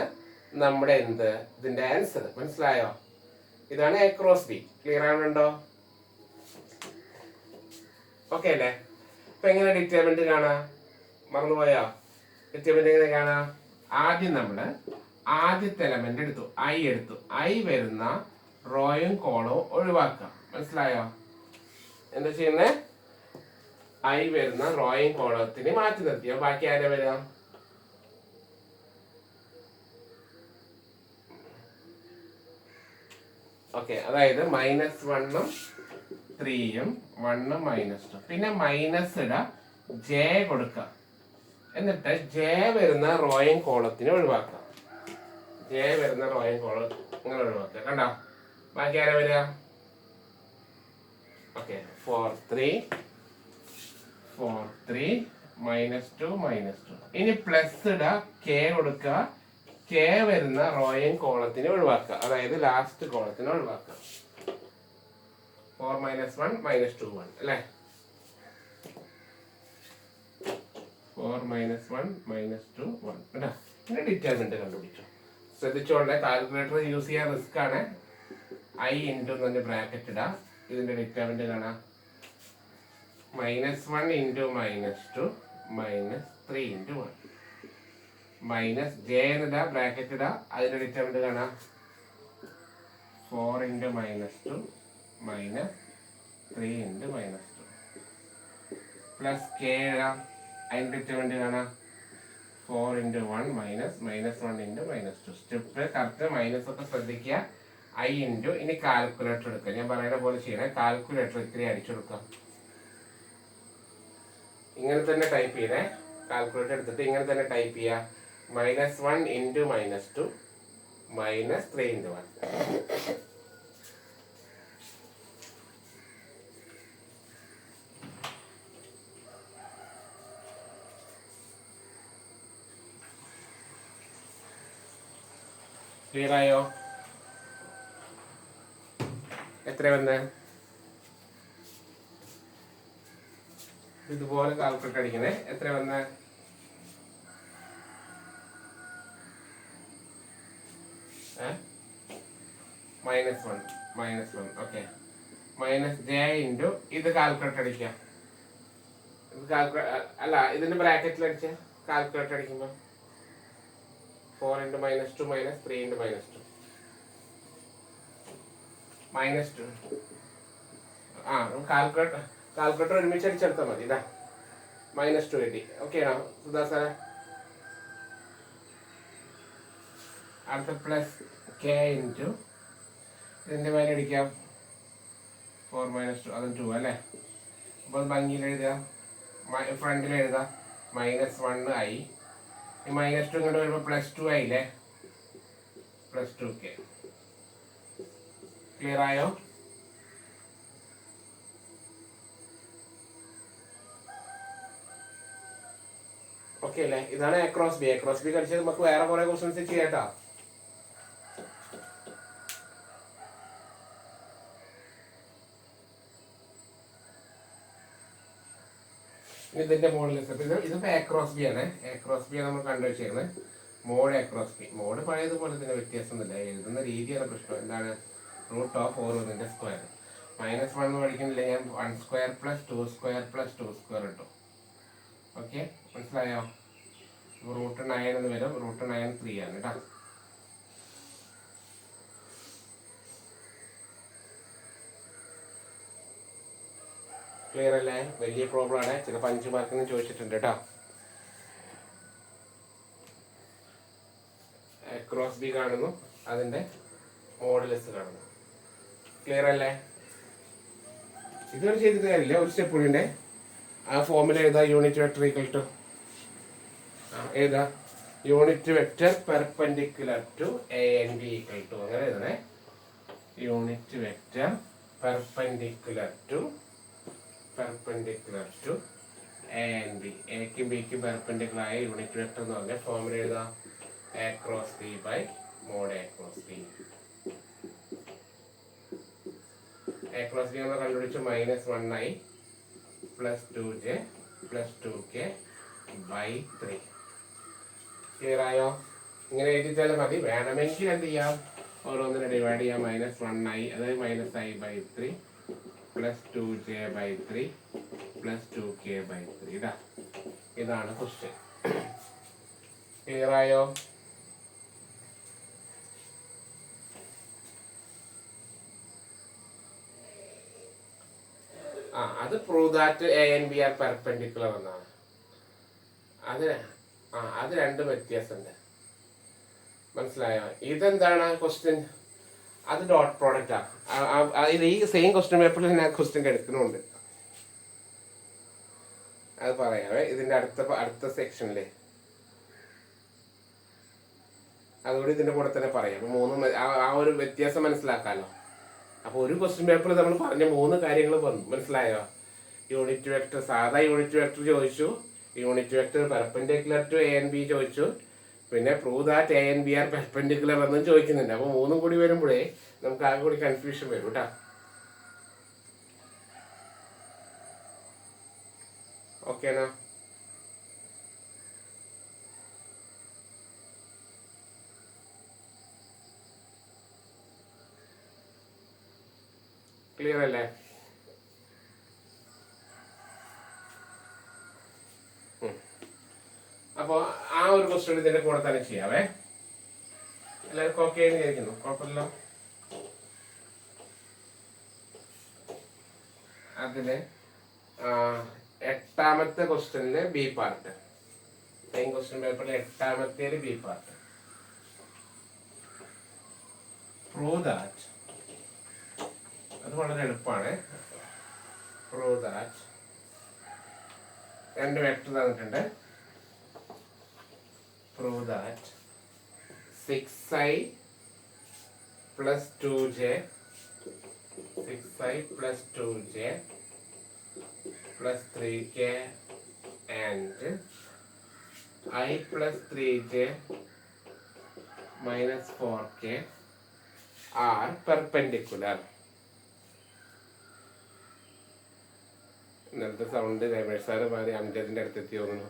നമ്മുടെ ഇതിന്റെ ആൻസർ. മനസ്സിലായോ? ഇതാണ് എ ക്രോസ് ബി. ക്ലിയർ ആവുന്നുണ്ടോ? ഓക്കെ അല്ലേ? അപ്പൊ എങ്ങനെ ഡിറ്റർമിനന്റ് കാണാം? മറന്നുപോയോ? ഡിറ്റർമിനന്റ് എങ്ങനെ കാണാം? ആദ്യം നമ്മള് ആദ്യത്തെ എലമെന്റ് എടുത്തു, ഐ എടുത്തു. ഐ വരുന്ന റോയും കോളവും ഒഴിവാക്കാം. മനസ്സിലായോ? എന്താ ചെയ്യുന്നത്? ഐ വരുന്ന റോയും കോളത്തിന് മാറ്റി നിർത്തിയോ. ബാക്കി ആരെ വരാം? ഓക്കെ, അതായത് -1ഉം 3യും 1ഉം -2. പിന്നെ മൈനസ് ഇടാ, ജെ കൊടുക്കാം. എന്നിട്ട് ജെ വരുന്ന റോയും കോളത്തിന് ഒഴിവാക്കാം. ജെ വരുന്ന റോയും കോളം നിങ്ങൾ ഒഴിവാക്കുക. കണ്ടോ? ബാക്കി ആരെ വരിക? ഓക്കെ, 4 3 -2 -2. ഇനി പ്ലസ് ഇടാ, കെ കൊടുക്കുക. കെ വരുന്ന റോയും കോളത്തിന് ഒഴിവാക്കുക. അതായത് ലാസ്റ്റ് കോളത്തിന് ഒഴിവാക്കുക. 4 - 1 -2 1 അല്ലേ? 4 - 1 -2 1 കേട്ടോ. പിന്നെ ഡിറ്റർമിനന്റ് കണ്ടുപിടിച്ചു. ശ്രദ്ധിച്ചോണ്ടേ, കാൽക്കുലേറ്റർ യൂസ് ചെയ്യാൻ റിസ്ക് ആണ്. ഐ ഇൻറ്റു എന്ന് പറഞ്ഞ ബ്രാക്കറ്റ് ഇടാം. ഇതിന്റെ ഡിറ്റർമിനന്റ് കാണാം. -1 × -2 -3 × 1 മൈനസ് ജെ എന്നിടാ, ബ്രാക്കറ്റ് ഇടാ. അതിന്റെ ഡിറ്റർമിനന്റ് കാണാം. 4 × -2 -3 × -2 പ്ലസ് കെ ഇടാം. അതിന്റെ ഡിറ്റർമിനന്റ് കാണാം. 4 × 1 -1 × -2. സ്റ്റെപ്പ് കറക്റ്റ് മൈനസ് ഒക്കെ ശ്രദ്ധിക്കുക. ഐ ഇൻറ്റു, ഇനി കാൽക്കുലേറ്റർ എടുക്കുക. ഞാൻ പറയുന്ന പോലെ ചെയ്യണേ. കാൽക്കുലേറ്റർ ഇത്തിരി അടിച്ചെടുക്കാം. ഇങ്ങനെ തന്നെ ടൈപ്പ് ചെയ്യണേ. കാൽക്കുലേറ്റർ എടുത്തിട്ട് ഇങ്ങനെ തന്നെ ടൈപ്പ് ചെയ്യുക. -1 × -2 -3 × 1. ക്ലിയർ ആയോ? എത്ര വന്ന്? ഇതുപോലെ കാൽക്കുലേറ്റർ അടിക്കണേ. എത്ര വന്ന്? -1 ഓക്കെ. മൈനസ് ജെ ഇൻറ്റു ഇത് കാൽക്കുലേറ്റർ അടിക്കാം. അല്ല, ഇതിന്റെ ബ്രാക്കറ്റിൽ അടിച്ച കാൽക്കുലേറ്റർ അടിക്കുമ്പോൾ 4 × -2 -3 × -2 ആ, കാൽക്കുലേറ്റർ ഒരുമിച്ച് അടിച്ചെടുത്താൽ മതി. ഇതാ -2 കിട്ടി. ഓക്കെ ആണോ സുധാ സാറേ? അടുത്ത പ്ലസ് കെ ഇൻറ്റു ഇതിന്റെ വാല്യൂ അടിക്കാം. 4 - 2 അതും 2 അല്ലേ? അപ്പോൾ ഭംഗിയിൽ എഴുതുക. ഫ്രണ്ടിൽ എഴുതാം. -1 ആയി. ഈ -2 ഇങ്ങോട്ട് വരുമ്പോൾ +2 ആയില്ലേ? +2k. ക്ലിയർ ആയോ? ഓക്കെ അല്ലേ? ഇതാണ് A × B. A × B കളിച്ചാൽ നമുക്ക് വേറെ കുറെ ക്വസ്റ്റ്യൻസ് ചെയ്യാട്ടോ. ഇതിന്റെ മോഡിൽ ഇതിപ്പോ A × B ആണ്. A × B നമ്മൾ കണ്ടുവച്ചിരിക്കുന്നത്. Mod A × B. മോഡ് പഴയതുപോലെ തന്നെ വ്യത്യാസമൊന്നുമില്ല. എഴുതുന്ന രീതിയാണ് പ്രശ്നം. എന്താണ്? √4 സ്ക്വയർ. -1 പഠിക്കുന്നില്ല ഞാൻ. 1² + 2² + 2² ഇട്ടു. ഓക്കെ, മനസ്സിലായോ? √9 എന്ന് വരും. √9 3 ആണ് കേട്ടോ. ക്ലിയർ അല്ലേ? വലിയ പ്രോബ്ലം ആണ്. ചിലപ്പോൾ 5 മാർക്കിന് ചോദിച്ചിട്ടുണ്ട് കേട്ടോ. A × B കാണുന്നു, അതിന്റെ മോഡുലസ് കാണുന്നു. ക്ലിയർ അല്ലേ? ഇതുവരെ ചെയ്തിട്ട് കാര്യമില്ല. ഒരു സ്റ്റെപ്പ് കൂടി. ആ ഫോമിൽ എഴുതാ. യൂണിറ്റ് വെക്ടർ ഈക്വൽ ടു ഏതാ? Unit vector perpendicular to A and B equal to. അങ്ങനെ എഴുതണേ. Unit vector perpendicular to A and B. എക്കും ബിക്കും പെർപെൻഡിക്കുലർ ആയ യൂണിറ്റ് വെക്ടർ എന്ന് പറഞ്ഞാൽ ഫോമിൽ എഴുതാം. A × B mod A × B. A × B നമ്മൾ കണ്ടുപിടിച്ചു. -1 ആയി +2j +2k / 3. ക്ലിയർ ആയോ? ഇങ്ങനെ എഴുതിച്ചാലും മതി. വേണമെങ്കിൽ എന്ത് ചെയ്യാം? ഓരോന്നിനെ ഡിവൈഡ് ചെയ്യാം. -1 ആയി, അതായത് -i/3 +2j / 3 +2k / 3. ഇതാണ് ക്വസ്റ്റ്യൻ. ക്ലിയർ ആയോ? ആ, അത് prove that A and B are perpendicular എന്നാണ്. അത് രണ്ടും വ്യത്യാസമുണ്ട്. മനസ്സിലായോ? ഇതെന്താണ് ക്വസ്റ്റ്യൻ? അത് ഡോട്ട് പ്രോഡക്റ്റാ. ഈ സെയിം ക്വസ്റ്റ്യൻ പേപ്പറിൽ ഞാൻ ക്വസ്റ്റ്യൻ എടുക്കുന്നുണ്ട്. അത് പറയാവേ ഇതിന്റെ അടുത്ത സെക്ഷനില്. അതുകൂടി ഇതിന്റെ കൂടെ തന്നെ പറയാം. അപ്പൊ മൂന്നും ആ ഒരു വ്യത്യാസം മനസ്സിലാക്കാലോ. അപ്പൊ ഒരു ക്വസ്റ്റ്യൻ പേപ്പറിൽ നമ്മൾ പറഞ്ഞ 3 കാര്യങ്ങൾ വന്നു. മനസ്സിലായോ? യൂണിറ്റ് വെക്ടർ, സാധാ യൂണിറ്റ് വെക്ടർ ചോദിച്ചു, unit vector perpendicular to A and B ചോദിച്ചു, പിന്നെ prove that A and B are perpendicular എന്നും ചോദിക്കുന്നുണ്ട്. അപ്പൊ 3 കൂടി വരുമ്പോഴേ നമുക്ക് ആകെ കൂടി കൺഫ്യൂഷൻ വരും കേട്ടോ. ഓക്കേനാ? ക്ലിയർ അല്ലേ? അപ്പൊ ആ ഒരു ക്വസ്റ്റ്യൻ ഇതിന്റെ കൂടെ തന്നെ ചെയ്യാവേ. എല്ലാവർക്കും ഓക്കെ എന്ന് വിചാരിക്കുന്നു. കുഴപ്പമില്ല. അതില് 8ാമത്തെ ക്വസ്റ്റ്യനില് ബി പാർട്ട്, സെയിം ക്വസ്റ്റ്യൻ പേപ്പറിൽ 8ാമത്തേല് ബി പാർട്ട്. പ്രൂവ് ദാറ്റ്, അത് വളരെ എളുപ്പമാണ്. പ്രൂവ് ദാറ്റ് 2 വെക്ടർ തന്നിട്ടുണ്ട്. Prove that 6i plus 2j, 6i plus 2j plus 3k and I plus 3j minus 4k are perpendicular. ഇന്നലത്തെ സൗണ്ട് രമേഷ് സാറ് മാറി അംജദിന്റെ അടുത്തെത്തി തോന്നുന്നു.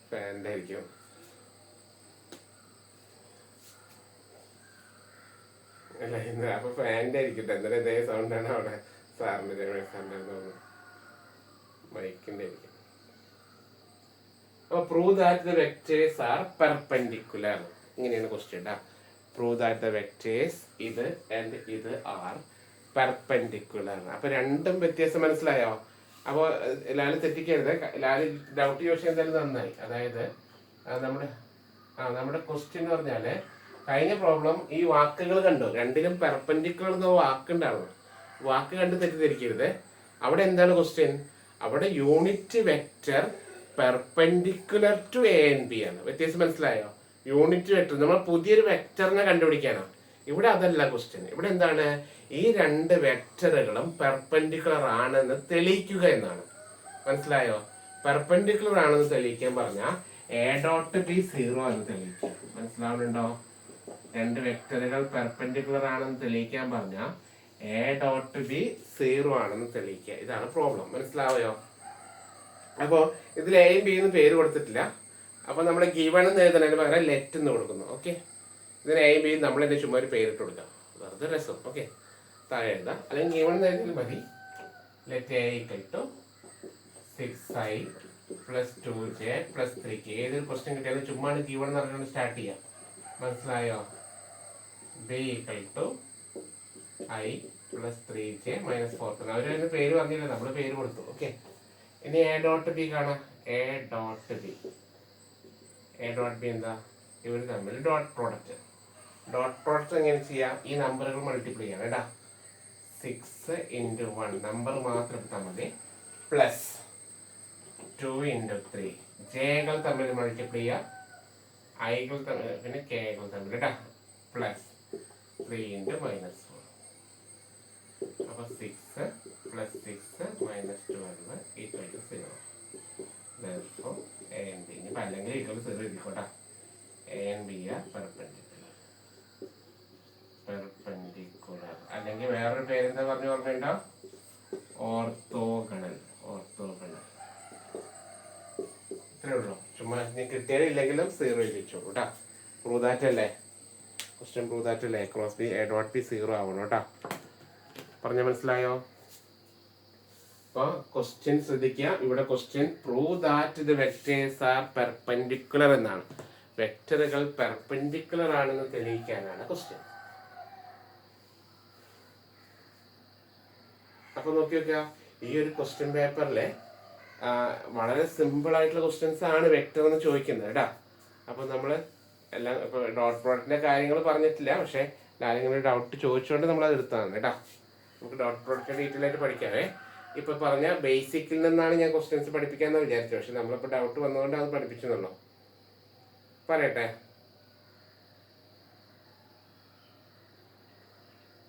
ഫാൻ്റെ ആയിരിക്കും. അല്ല ഇന്ന് അപ്പൊ ഫാൻ്റെ ആയിരിക്കട്ടെ. എന്നാലും ഇതേ സൗണ്ടാണ് അവിടെ സാറിന്റെ രമേഷ് സാറിന്റെ തോന്നുന്നു. മൈക്കിന്റെ ആയിരിക്കും. അപ്പൊ prove that the vectors are perpendicular. ഇങ്ങനെയാണ് question. Prove that the vectors ഇത് ആൻഡ് ഇത് ആർ പെർപെൻഡിക്കുലർ. അപ്പൊ രണ്ടും വ്യത്യാസം മനസ്സിലായോ? അപ്പൊ ലാല് തെറ്റിക്കരുത്. ലാല് ഡൗട്ട് ചോദിച്ചാൽ എന്തായാലും നന്നായി. അതായത് നമ്മുടെ ക്വസ്റ്റ്യൻ എന്ന് പറഞ്ഞാല് കഴിഞ്ഞ പ്രോബ്ലം ഈ വാക്കുകൾ കണ്ടു, രണ്ടിലും പെർപെൻഡിക്കുലർ എന്ന വാക്കുണ്ടാവും. വാക്ക് കണ്ട് തെറ്റിദ്ധരിക്കരുത്. അവിടെ എന്താണ് ക്വസ്റ്റ്യൻ? അവിടെ unit vector perpendicular to A and B ആണ്. വ്യത്യാസം മനസ്സിലായോ? യൂണിറ്റ് വെക്ടർ നമ്മൾ പുതിയൊരു വെക്ടറിനെ കണ്ടുപിടിക്കാനാണ്. ഇവിടെ അതല്ല ക്വസ്റ്റ്യൻ. ഇവിടെ എന്താണ്? ഈ 2 വെക്ടറുകളും പെർപെൻഡിക്കുലർ ആണെന്ന് തെളിയിക്കുക എന്നാണ്. മനസ്സിലായോ? പെർപെൻഡിക്കുലർ ആണെന്ന് തെളിയിക്കാൻ പറഞ്ഞാൽ എ ഡോട്ട് ബി 0 എന്ന് തെളിയിക്കുക. മനസ്സിലാവുന്നുണ്ടോ? 2 വെക്ടറുകൾ പെർപെൻഡിക്കുലർ ആണെന്ന് തെളിയിക്കാൻ പറഞ്ഞാൽ എ ഡോട്ട് ബി 0 ആണെന്ന് തെളിയിക്കുക. ഇതാണ് പ്രോബ്ലം. മനസ്സിലായോ? അപ്പോ ഇതിൽ എയും ബി എന്ന് പേര് കൊടുത്തിട്ടില്ല. അപ്പൊ നമ്മുടെ ഗിവൺ എന്ന് എഴുതുന്നതിന് പകരം ലെറ്റ് എന്ന് കൊടുക്കുന്നു. ഓക്കെ, ഇതിന് എയും ബിയും നമ്മൾ തന്നെ ചുമ്മാ ഒരു പേരിട്ട് കൊടുക്കാം. വെറുതെ രസം. ഓക്കെ, താഴെ എഴുതാം. അല്ലെങ്കിൽ ഗിവൺ എന്ന് എഴുതിയാൽ മതി. Let A equal to 6i plus 2j plus 3k. ഏതൊരു ക്വസ്റ്റ്യൻ കിട്ടിയാലും ചുമ്മാ ഗിവൺ എന്ന് പറഞ്ഞുകൊണ്ട് സ്റ്റാർട്ട് ചെയ്യാം. മനസ്സിലായോ? B equal to i plus 3j minus 4k. അവരതിന് പേര് പറഞ്ഞില്ല, നമ്മൾ പേര് കൊടുത്തു. ഓക്കെ, ഇനി എ ഡോട്ട് ബി കാണാം. എ ഡോട്ട് ബി എന്താ? ഇവർ തമ്മിൽ ഡോട്ട് പ്രോഡക്റ്റ്. ഡോട്ട് പ്രോഡക്റ്റ് എങ്ങനെ ചെയ്യാം? ഈ നമ്പറുകൾ മൾട്ടിപ്ലൈ ചെയ്യാം. കേട്ടാ, 6 into 1 നമ്പർ മാത്രം എടുത്താൽ മതി, പ്ലസ് 2 into 3 ജെകൾ തമ്മിൽ മൾട്ടിപ്ലൈ ചെയ്യാം, ഐകൾ തമ്മിൽ, പിന്നെ കെകൾ തമ്മിൽ. കേട്ടാ, പ്ലസ് 3 into -4. അപ്പൊ 6 plus 6 minus 12 equal to 0. Therefore A and B. ഇനി അല്ലെങ്കിൽ equal to 0 എഴുതിക്കോട്ടാ. A and B are perpendicular. അല്ലെങ്കിൽ വേറൊരു പേരെന്താ പറഞ്ഞു ഓർമ്മയുണ്ടോ? ഓർത്തോഗണൽ. ഇത്രേ ഉള്ളൂ. ചുമ്മാ കിട്ടിയാലും ഇല്ലെങ്കിലും 0 എഴുതിച്ചോളൂ കേട്ടാ. പ്രൂവ് ദാറ്റ് അല്ലേ ക്വസ്റ്റ്യൻ? പ്രൂവ് ദാറ്റ് അല്ലേ? Cross B A dot B 0 ആവണം കേട്ടാ. പറഞ്ഞ മനസ്സിലായോ? അപ്പൊ ക്വസ്റ്റ്യൻ ശ്രദ്ധിക്കുക. ഇവിടെ question prove that the vectors are perpendicular എന്നാണ്. വെക്ടറുകൾ പെർപെൻഡിക്കുലർ ആണെന്ന് തെളിയിക്കാനാണ് ക്വസ്റ്റ്യൻ. അപ്പോൾ നോക്കി നോക്കുക, ഈ ഒരു ക്വസ്റ്റ്യൻ പേപ്പറിലെ വളരെ സിമ്പിൾ ആയിട്ടുള്ള ക്വസ്റ്റ്യൻസ് ആണ് വെക്ടർ എന്ന് ചോദിക്കുന്നത് കേട്ടോ. അപ്പോൾ നമ്മൾ എല്ലാം ഇപ്പോൾ ഡോട്ട് പ്രോഡക്റ്റിൻ്റെ കാര്യങ്ങൾ പറഞ്ഞിട്ടില്ല, പക്ഷേ ആരെങ്കിലും ഡൗട്ട് ചോദിച്ചുകൊണ്ട് നമ്മൾ അത് എടുത്തതാണ് കേട്ടോ. നമുക്ക് ഡോട്ട് പ്രോഡക്റ്റ് ഡീറ്റെയിൽ ആയിട്ട് പഠിക്കാവേ. ഇപ്പോൾ പറഞ്ഞ ബേസിക്കിൽ നിന്നാണ് ഞാൻ ക്വസ്റ്റ്യൻസ് പഠിപ്പിക്കാമെന്ന് വിചാരിച്ചത്, പക്ഷെ നമ്മളിപ്പോൾ ഡൗട്ട് വന്നുകൊണ്ട് അത് പഠിപ്പിച്ചെന്നുള്ളൂ. പറയട്ടെ.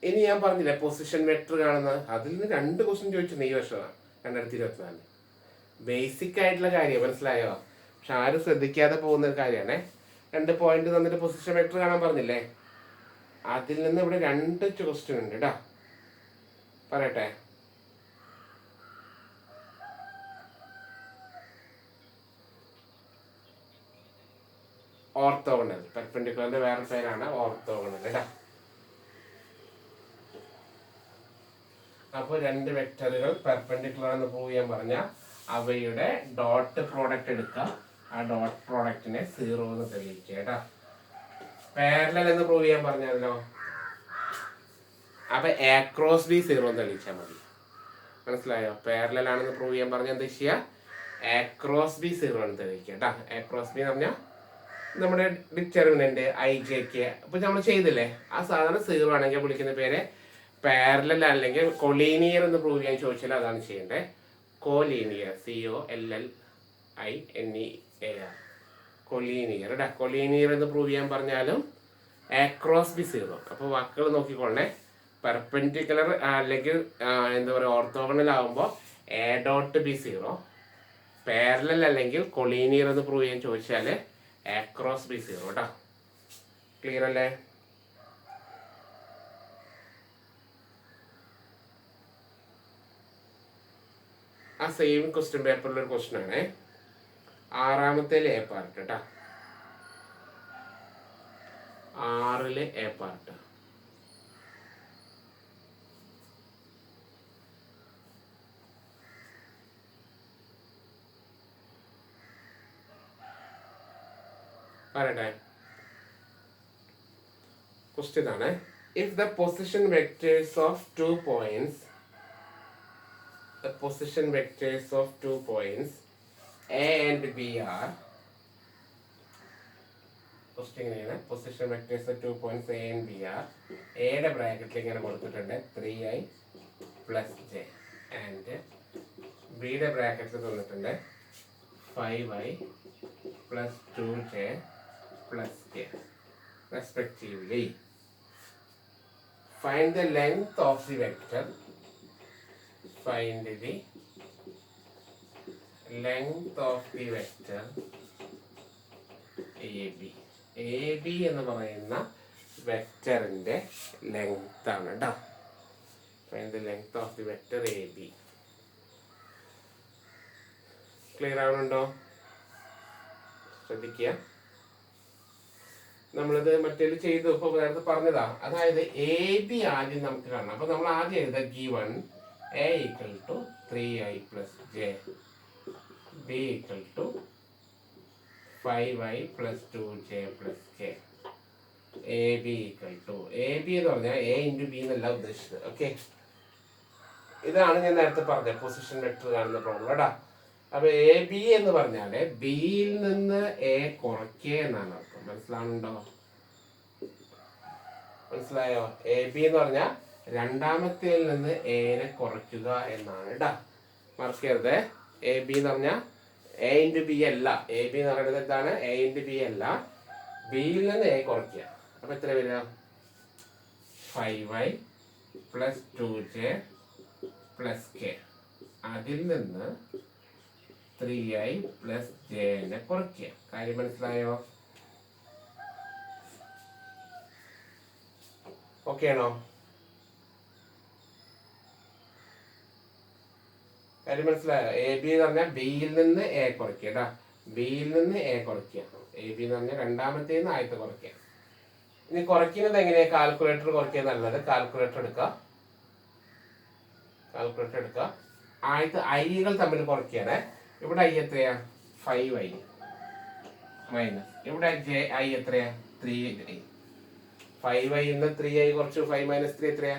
ഇനി ഞാൻ പറഞ്ഞില്ലേ പൊസിഷൻ വെക്ടർ കാണുന്നത്, അതിൽ നിന്ന് 2 ക്വസ്റ്റ്യൻ ചോദിച്ചിട്ടുണ്ട് ഈ വർഷമാണ് 2024. ബേസിക് ആയിട്ടുള്ള കാര്യം മനസ്സിലായോ? പക്ഷെ ആരും ശ്രദ്ധിക്കാതെ പോകുന്ന ഒരു കാര്യമാണേ. 2 പോയിന്റ് തന്നിട്ട് പൊസിഷൻ വെക്ടർ കാണാൻ പറഞ്ഞില്ലേ, അതിൽ നിന്ന് ഇവിടെ 2 ക്വസ്റ്റ്യൻ ഉണ്ട് കേട്ടോ. പറയട്ടെ. ഓർത്തോഗണൽ, പെർപെൻഡിക്കുലറിന്റെ വേറെ പേരാണ് ഓർത്തോഗണൽ കേട്ടോ. അപ്പോൾ 2 വെക്ടറുകൾ പെർപെൻഡിക്കുലർ എന്ന് പ്രൂവ് ചെയ്യാൻ പറഞ്ഞാൽ അവയുടെ ഡോട്ട് പ്രോഡക്റ്റ് എടുക്കുക, ആ ഡോട്ട് പ്രോഡക്റ്റിനെ 0 എന്ന് തെളിയിക്കുക കേട്ടോ. പാരലൽ എന്ന് പ്രൂവ് ചെയ്യാൻ പറഞ്ഞാലോ, അപ്പൊ A ക്രോസ് B 0 എന്ന് തെളിയിച്ചാൽ മതി. മനസ്സിലായോ? പാരലൽ ആണെന്ന് പ്രൂവ് ചെയ്യാൻ പറഞ്ഞാൽ എന്താ ചെയ്യുക, A ക്രോസ് B 0 എന്ന് തെളിയിക്കുക കേട്ടോ. A ക്രോസ് B എന്ന് പറഞ്ഞാൽ നമ്മുടെ ഡിറ്റർമിനന്റ് IJK. അപ്പൊ നമ്മൾ ചെയ്തില്ലേ, ആ സാധനം 0 ആണെങ്കിൽ വിളിക്കുന്ന പേര് പാരലൽ അല്ലെങ്കിൽ കൊളീനിയർ എന്ന് പ്രൂവ് ചെയ്യാൻ ചോദിച്ചാൽ അതാണ് ചെയ്യേണ്ടത്. കോലീനിയർ, COLLINEAR, കൊളീനിയർ കേട്ടോ. കൊളീനിയർ എന്ന് പ്രൂവ് ചെയ്യാൻ പറഞ്ഞാലും A ക്രോസ് B 0. അപ്പോൾ വാക്കുകൾ നോക്കിക്കൊള്ളേ. പെർപെൻഡിക്കുലർ അല്ലെങ്കിൽ എന്താ പറയുക ഓർത്തോഗണൽ ആകുമ്പോൾ A ഡോട്ട് B 0. പാരലൽ അല്ലെങ്കിൽ കൊളീനിയർ എന്ന് പ്രൂവ് ചെയ്യാൻ ചോദിച്ചാൽ A ക്രോസ് B 0 കേട്ടോ. ക്ലിയർ അല്ലേ? ആ സെയിം ക്വസ്റ്റ്യൻ പേപ്പറിലൊരു ക്വസ്റ്റ്യൻ ആണ്, 6ാമത്തെ A പാർട്ട് കേട്ടോ. 6ലെ A പാർട്ട്. പറയട്ടെ. ക്വസ്റ്റ്യൻ ആണ്, if the position vectors of 2 points, the position vectors of 2 points A and B are, question ആണ്, position vectors of 2 points A and B are, A യുടെ ബ്രാക്കറ്റിൽ ഇങ്ങനെ കൊടുത്തിട്ടുണ്ട് 3i plus j and B യുടെ ബ്രാക്കറ്റിൽ തന്നിട്ടുണ്ട് 5i plus 2j plus k respectively. Find the length of the vector. Find the length of the vector AB. AB എന്ന് പറയുന്ന വെക്ടറിന്റെ ലെങ്ത് ആണ് കേട്ടോ. Find the length of the vector AB. Clear ആവുന്നുണ്ടോ? ശ്രദ്ധിക്കുക. നമ്മളിത് മറ്റേത് ചെയ്തു, ഇപ്പോൾ നേരത്തെ പറഞ്ഞതാ. അതായത് AB ആദ്യം നമുക്ക് കാണണം. അപ്പൊ നമ്മൾ ആദ്യം എഴുതുക Given A equal to 3i plus j, B equal to 5i plus 2j plus k, AB equal to, AB എന്ന് പറഞ്ഞാൽ A into B എന്നല്ല ഉദ്ദേശിച്ചത്. ഓക്കെ, ഇതാണ് ഞാൻ നേരത്തെ പറഞ്ഞത് പൊസിഷൻ വെക്ടർ കാണുന്ന പ്രോബ്ലം കേട്ടോ. അപ്പൊ AB എന്ന് പറഞ്ഞാല് ബിയിൽ നിന്ന് A കുറയ്ക്കുക എന്നാണ് അർത്ഥം. മനസ്സിലാവുന്നുണ്ടോ? മനസ്സിലായോ? AB എന്ന് പറഞ്ഞാൽ രണ്ടാമത്തേൽ നിന്ന് എനെ കുറയ്ക്കുക എന്നാണ് കേട്ടോ. മറക്കരുത്. AB എന്ന് പറഞ്ഞാൽ A into B അല്ല. AB എന്ന് പറയുന്നത് എന്താണ്? A into B അല്ല, ബിയിൽ നിന്ന് A കുറയ്ക്കുക. അപ്പൊ എത്ര വരിക? 5i plus 2j plus k. അതിൽ നിന്ന് 3i plus j നെ കുറയ്ക്കുക. കാര്യം മനസ്സിലായോ? ഓക്കെ ആണോ? കാര്യം മനസ്സിലായോ? AB എന്ന് പറഞ്ഞാൽ ബിയിൽ നിന്ന് A കുറയ്ക്കുക കേട്ടോ. ബിയിൽ നിന്ന് A കുറയ്ക്കുക. AB എന്ന് പറഞ്ഞാൽ രണ്ടാമത്തേന്ന് ആദ്യത്തെ കുറയ്ക്കുക. ഇനി കുറയ്ക്കുന്നത് എങ്ങനെയാ? കാൽക്കുലേറ്റർ കുറയ്ക്കുക നല്ലത്. കാൽക്കുലേറ്റർ എടുക്കുക. ആദ്യത്തെ ഐകൾ തമ്മിൽ കുറയ്ക്കുകയാണ്. ഇവിടെ I എത്രയാ? 5i മൈനസ്, ഇവിടെ I എത്രയാ? 3i. 5i നിന്ന് 3i കുറച്ച് 5 - 3 എത്രയാ?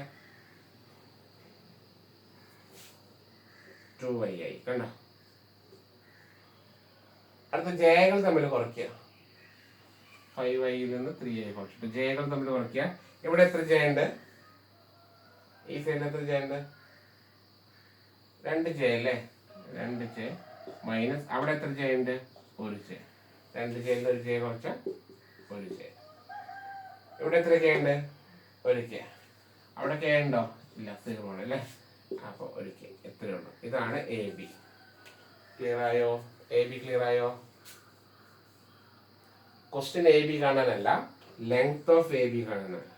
2y ആയി. കണ്ടോ? അടുത്ത ജയകൾ തമ്മിൽ കുറയ്ക്കുക. 5y നിന്ന് 3y കുറച്ചിട്ട് ജയകൾ തമ്മിൽ കുറയ്ക്കുക. ഇവിടെ എത്ര ജയ ഉണ്ട്? ഈ സൈഡിൽ എത്ര ജയ ഉണ്ട്? 2 ജയ അല്ലേ? 2 ജയ മൈനസ് അവിടെ എത്ര ജയ ഉണ്ട്? 1 ജയ. 2 ജയിൽ 1 ജയ കുറച്ച 1 ജയ. ഇവിടെ എത്ര ജയ ഉണ്ട്? 1 ജയ. അവിടെ കെ ഉണ്ടോ? ഇല്ല, 0 ആണ് അല്ലേ? അപ്പോൾ 1 കെ. എത്രയേ ഉള്ളൂ. ഇതാണ് എ ബി. ക്ലിയർ ആയോ? എ ബി ക്ലിയർ ആയോ? ക്വസ്റ്റ്യൻ എ ബി കാണാനല്ല, ലെങ്ത് ഓഫ് എ ബി കാണാനല്ല.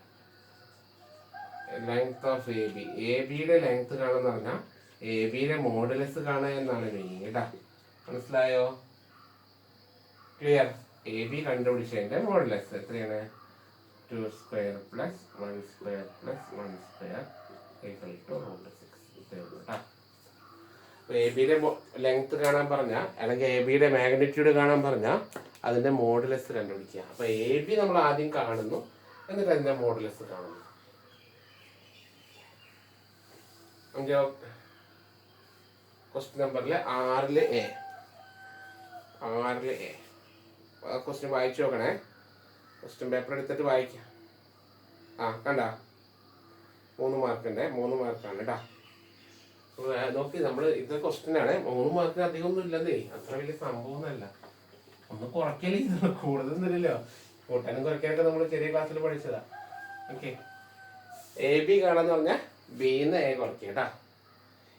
Length of A B, A ബിയുടെ ലെങ്ത് കാണാന്ന് പറഞ്ഞാൽ എ ബിയുടെ മോഡുലസ് കാണുക എന്നാണ് മീനിങ് കേട്ടാ. മനസ്സിലായോ? ക്ലിയർ? എ ബി കണ്ടുപിടിച്ചതിന്റെ മോഡുലസ് എത്രയാണ്? 2 square plus 1 square plus 1 square equal to √6. ഇത്രയേ ഉള്ളൂ കേട്ടോ. എ ബിയുടെ ലെങ്ത് കാണാൻ പറഞ്ഞാൽ, അല്ലെങ്കിൽ എ ബിയുടെ മാഗ്നിറ്റ്യൂഡ് കാണാൻ പറഞ്ഞാൽ അതിന്റെ മോഡുലസ് കണ്ടുപിടിക്കുക. അപ്പൊ എ ബി നമ്മൾ ആദ്യം കാണുന്നു, എന്നിട്ട് അതിന്റെ മോഡുലസ് കാണുന്നു. ക്വസ്റ്റ്യൻ നമ്പറിൽ 6 എ. ക്വസ്റ്റ്യൻ വായിച്ചു നോക്കണേ. ക്വസ്റ്റ്യൻ പേപ്പർ എടുത്തിട്ട് വായിക്കാം. കണ്ട 3 മാർക്കിന്റെ 3 മാർക്കാണ് കേട്ടോ. നോക്കി, നമ്മൾ ഇത് ക്വസ്റ്റ്യൻ ആണ്. 3 മാർക്കിന് അധികം ഒന്നും ഇല്ലെന്നേ, അത്ര വലിയ സംഭവമൊന്നുമല്ല. ഒന്ന് കുറയ്ക്കലേ, കൂടുതലൊന്നുമില്ലല്ലോ. കൂട്ടാനും കുറയ്ക്കാനൊക്കെ നമ്മൾ ചെറിയ ക്ലാസ്സിൽ പഠിച്ചതാ. ഓക്കെ, എ ബി കാണാന്ന് പറഞ്ഞാൽ ബിന്ന് എ കുറയ്ക്കുക കേട്ടാ.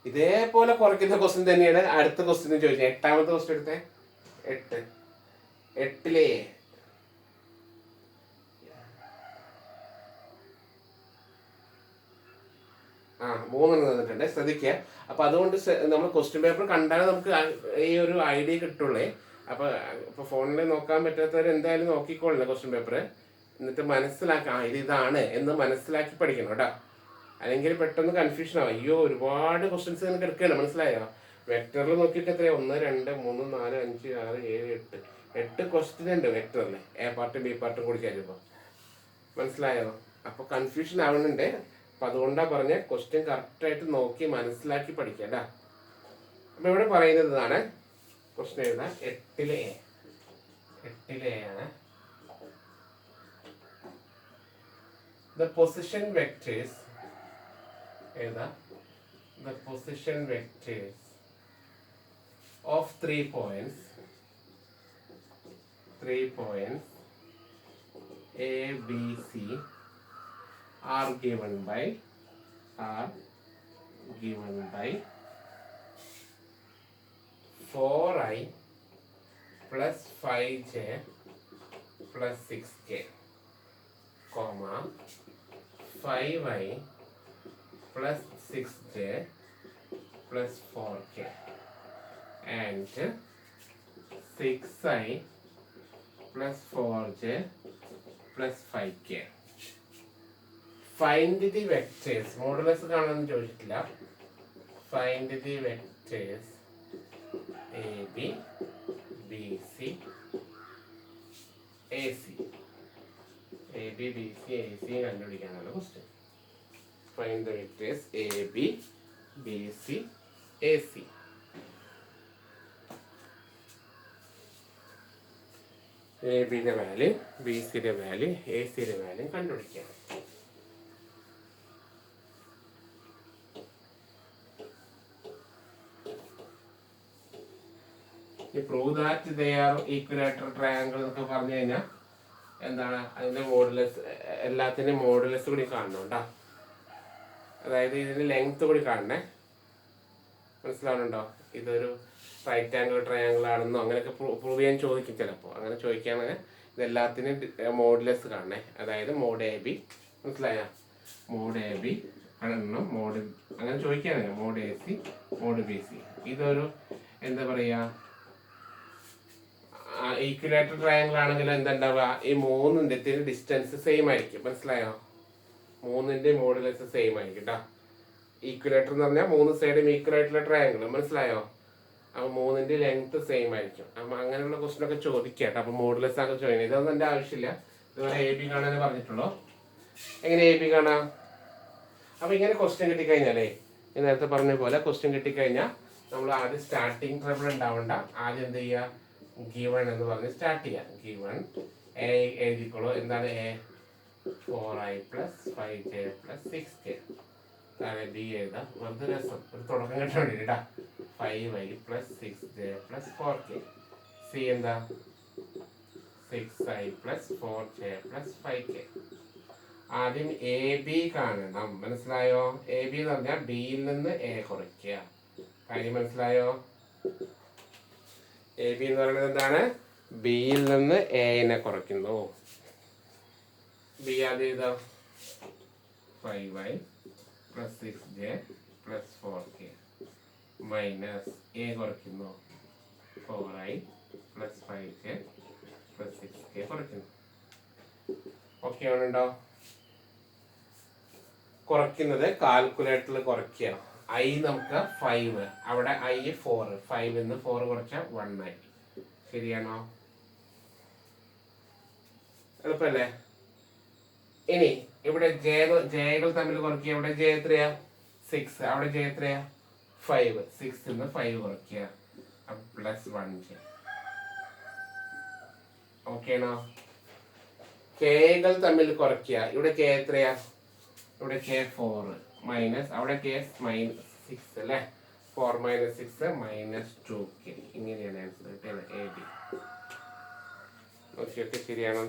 ഇതേപോലെ കുറയ്ക്കുന്ന ക്വസ്റ്റ്യൻ തന്നെയാണ് അടുത്ത ക്വസ്റ്റ്യൻ ചോദിച്ചത്. 8ാമത്തെ ക്വസ്റ്റ്യൻ എടുത്തേ. 8ലെ എ. മൂന്നെണ്ണം തന്നിട്ടുണ്ട്, ശ്രദ്ധിക്കുക. അപ്പൊ അതുകൊണ്ട് നമ്മൾ ക്വസ്റ്റ്യൻ പേപ്പർ കണ്ടാൽ നമുക്ക് ഈ ഒരു ഐഡിയ കിട്ടുള്ളേ. അപ്പൊ ഫോണിൽ നോക്കാൻ പറ്റാത്തവർ എന്തായാലും നോക്കിക്കോളേ ക്വസ്റ്റ്യൻ പേപ്പർ, എന്നിട്ട് മനസ്സിലാക്കാം ഇതാണ് എന്ന് മനസ്സിലാക്കി പഠിക്കണം കേട്ടോ. അല്ലെങ്കിൽ പെട്ടെന്ന് കൺഫ്യൂഷൻ ആവും. അയ്യോ, ഒരുപാട് ക്വസ്റ്റ്യൻസ് നിങ്ങൾക്ക് എടുക്കുകയാണ്. മനസ്സിലായോ? വെക്ടറിൽ നോക്കിയിട്ട് എത്രയാ? 1 2 3 4 5 6 7 8 ക്വസ്റ്റ്യൻ ഉണ്ട് വെക്ടറിൽ. എ പാർട്ടും ബി പാർട്ടും കൂടി ചേരുമ്പോൾ. മനസ്സിലായോ? അപ്പൊ കൺഫ്യൂഷൻ ആവുന്നുണ്ട്. അപ്പൊ അതുകൊണ്ടാ പറഞ്ഞ ക്വസ്റ്റ്യൻ കറക്റ്റായിട്ട് നോക്കി മനസ്സിലാക്കി പഠിക്കാം കേട്ടാ. അപ്പൊ ഇവിടെ പറയുന്നതാണ് ക്വസ്റ്റ്യൻ എഴുതാ. 8ലെ എ ആണ്. The position vectors എഴുതാ. The position vectors of 3 points A, B, C are given by 4i plus 5j plus 6k, 5i plus 6j plus 4k and 6i plus 4j plus 5k. Find the vectors. Modulus കാണാൻ ചോദിച്ചിട്ടില്ല. Find the vectors AB, BC, AC. AB, BC, AC കണ്ടുപിടിക്കാനാണ് question. Find the vectors AB, BC, AC. എബിയുടെ value, B സിയുടെ value, A സിയുടെ value കണ്ടുപിടിക്കാം. Prove that they are equilateral triangle എന്നൊക്കെ പറഞ്ഞു കഴിഞ്ഞാൽ എന്താണ് അതിന്റെ മോഡുലസ്, എല്ലാത്തിൻ്റെയും മോഡുലസ് കൂടി കാണണം കേട്ടോ. അതായത് ഇതിന്റെ ലെങ്ത് കൂടി കാണണേ. മനസ്സിലാവുന്നുണ്ടോ? ഇതൊരു റൈറ്റ് ആംഗിൾ ട്രയാങ്കിൾ ആണെന്നോ അങ്ങനെയൊക്കെ പ്രൂവ് ചെയ്യാൻ ചോദിക്കും ചിലപ്പോൾ. അങ്ങനെ ചോദിക്കുകയാണെങ്കിൽ ഇതെല്ലാത്തിനും മോഡുലസ് കാണണേ. അതായത് മോഡ് എ ബി, മനസ്സിലായോ? മോഡ് എ ബി കാണണം, മോഡ് അങ്ങനെ ചോദിക്കുകയാണെങ്കിൽ mod A C, mod B C. ഇതൊരു എന്താ പറയുക, ഈക്വലേറ്റർ ട്രയാങ്കിൾ ആണെങ്കിൽ എന്താ ഉണ്ടാവുക? ഈ 3ന്റെ ഡിസ്റ്റൻസ് സെയിം ആയിരിക്കും. മനസ്സിലായോ? 3ന്റെ മോഡുലസ് സെയിം ആയിരിക്കും കേട്ടോ. ഈക്വലേറ്റർ എന്ന് പറഞ്ഞാൽ 3 സൈഡും ഈക്വൽ ആയിട്ടുള്ള ട്രയാങ്കിൾ. മനസ്സിലായോ? അപ്പൊ 3ന്റെ ലെങ്ത് സെയിം ആയിരിക്കും. അപ്പൊ അങ്ങനെയുള്ള ക്വസ്റ്റൻ ഒക്കെ ചോദിക്കട്ടെ. അപ്പൊ മോഡുലസ് ആക്കി ചോദിക്കുന്നത് ഇതൊന്നും എന്റെ ആവശ്യമില്ല. ഇതുപോലെ എ ബി കാണാനേ പറഞ്ഞിട്ടുള്ളൂ. എങ്ങനെ എ ബി കാണാം? അപ്പൊ ഇങ്ങനെ ക്വസ്റ്റ്യൻ കിട്ടിക്കഴിഞ്ഞാലേ, നേരത്തെ പറഞ്ഞ പോലെ ക്വസ്റ്റ്യൻ കിട്ടിക്കഴിഞ്ഞാൽ നമ്മൾ ആദ്യം സ്റ്റാർട്ടിങ് ട്രബിൾ ഉണ്ടാവണ്ട. ആദ്യം എന്ത് ചെയ്യുക, ഗിവൺ എന്ന് പറഞ്ഞ് സ്റ്റാർട്ട് ചെയ്യാം. ഗിവൺ എ എഴുതിക്കോളൂ. എന്താണ് എ? 4i + 5j + 6k. അതെ, ബി എഴുതാം. വെറുതെ രസം, ഒരു തുടക്കം കിട്ടാൻ വേണ്ടിട്ടാ. 5i + 6j + 4k. സി എന്താ? 6i + 4j + 5k. ആദ്യം എ ബി കാണണം. മനസ്സിലായോ? എ ബി എന്ന് പറഞ്ഞാൽ ബിയിൽ നിന്ന് എ കുറയ്ക്കുക. കാര്യം മനസ്സിലായോ? എ ബി എന്ന് പറയുന്നത് എന്താണ്? ബിയിൽ നിന്ന് എനെ കുറയ്ക്കുന്നു. ബി ആദ്യം ചെയ്തോ. 5i + 6j + 4k minus A കുറയ്ക്കുന്നു. 4i + 5j + 6k കുറയ്ക്കുന്നു. ഓക്കെ ആണുണ്ടോ? കുറയ്ക്കുന്നത് കാൽക്കുലേറ്ററിൽ കുറയ്ക്കുക. ഐ നമുക്ക് 5, അവിടെ ഐ 4. 5 നിന്ന് 4 കുറച്ചാൽ 1 ആയി. ശരിയാണോ? എളുപ്പല്ലേ? ഇനി ഇവിടെ ജെകൾ തമ്മിൽ കുറയ്ക്കുക. ഇവിടെ ജെ എത്രയാ? 6. അവിടെ ജെ എത്രയാ? 5. 6 നിന്ന് 5 കുറയ്ക്കുക. +1j. ഓക്കെ ആണോ? കെകൾ തമ്മിൽ കുറയ്ക്കുക. ഇവിടെ കെ എത്രയാ? ഇവിടെ കെ 4 മൈനസ്, അവിടെ കെ -6 അല്ലേ? 4 - 6 -2k. ഇങ്ങനെയാണ് ആൻസർ കിട്ടിയത്. A B. നോക്കിയൊക്കെ ശരിയാണോ?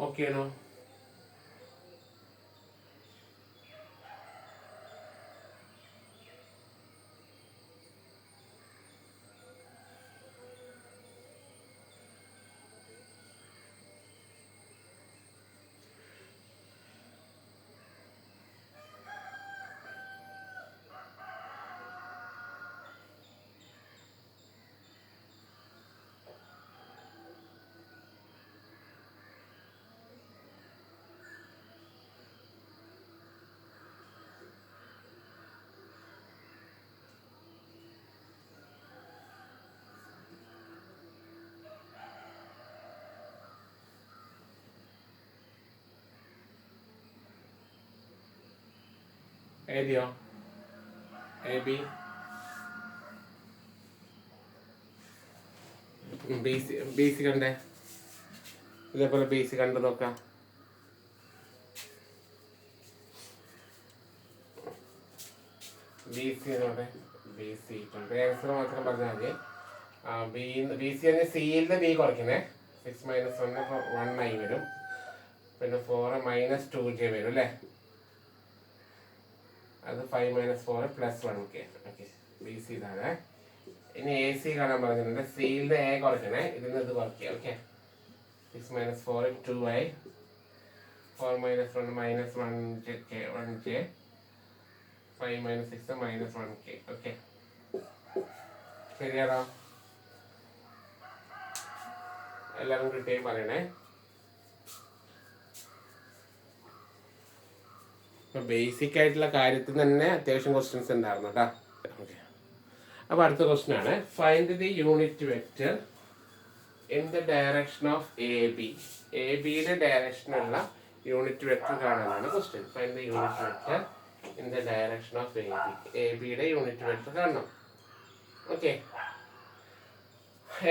ഓക്കെ ആണോ? എഴുതിയോ? A B. ബി സി കണ്ടേ? ഇതേപോലെ ബി സി കണ്ടു നോക്കാം. ബി സി നോട്ടെ. ബി സി ആൻസർ മാത്രം പറഞ്ഞാൽ മതി. ബി സി ആണ് സിയിൽ ബി കുറയ്ക്കണേ. 6 - 1 അപ്പോൾ 1 ആയി വരും. പിന്നെ 4 -2j വരും അല്ലേ? അത് 5 - 4 +1k. ഓക്കെ, ബി സി ഇതാണ്. ഇനി എ സി കാണാൻ പറഞ്ഞിട്ടുണ്ട്. സിയിൽ എ കുറയ്ക്കണേ. ഇതിന് ഇത് കുറയ്ക്കുക. Okay, 6 - 4 2i. 4 - 1 -1j. 5 - 6 -1k. Okay, ശരിയാണോ? എല്ലാവരും കിട്ടിയും പറയണേ. ഇപ്പൊ ബേസിക് ആയിട്ടുള്ള കാര്യത്തിൽ തന്നെ അത്യാവശ്യം ക്വസ്റ്റ്യൻസ് ഉണ്ടായിരുന്നു കേട്ടോ. ഓക്കെ, അപ്പൊ അടുത്ത ക്വസ്റ്റ്യൻ ആണ്. Find the unit vector in the direction of A B. A ബിയുടെ ഡയറക്ഷനുള്ള യൂണിറ്റ് വെക്റ്റർ കാണാനാണ് question. Find the unit vector in the direction of A B. A ബിയുടെ യൂണിറ്റ് വെക്റ്റർ കാണണം. Okay,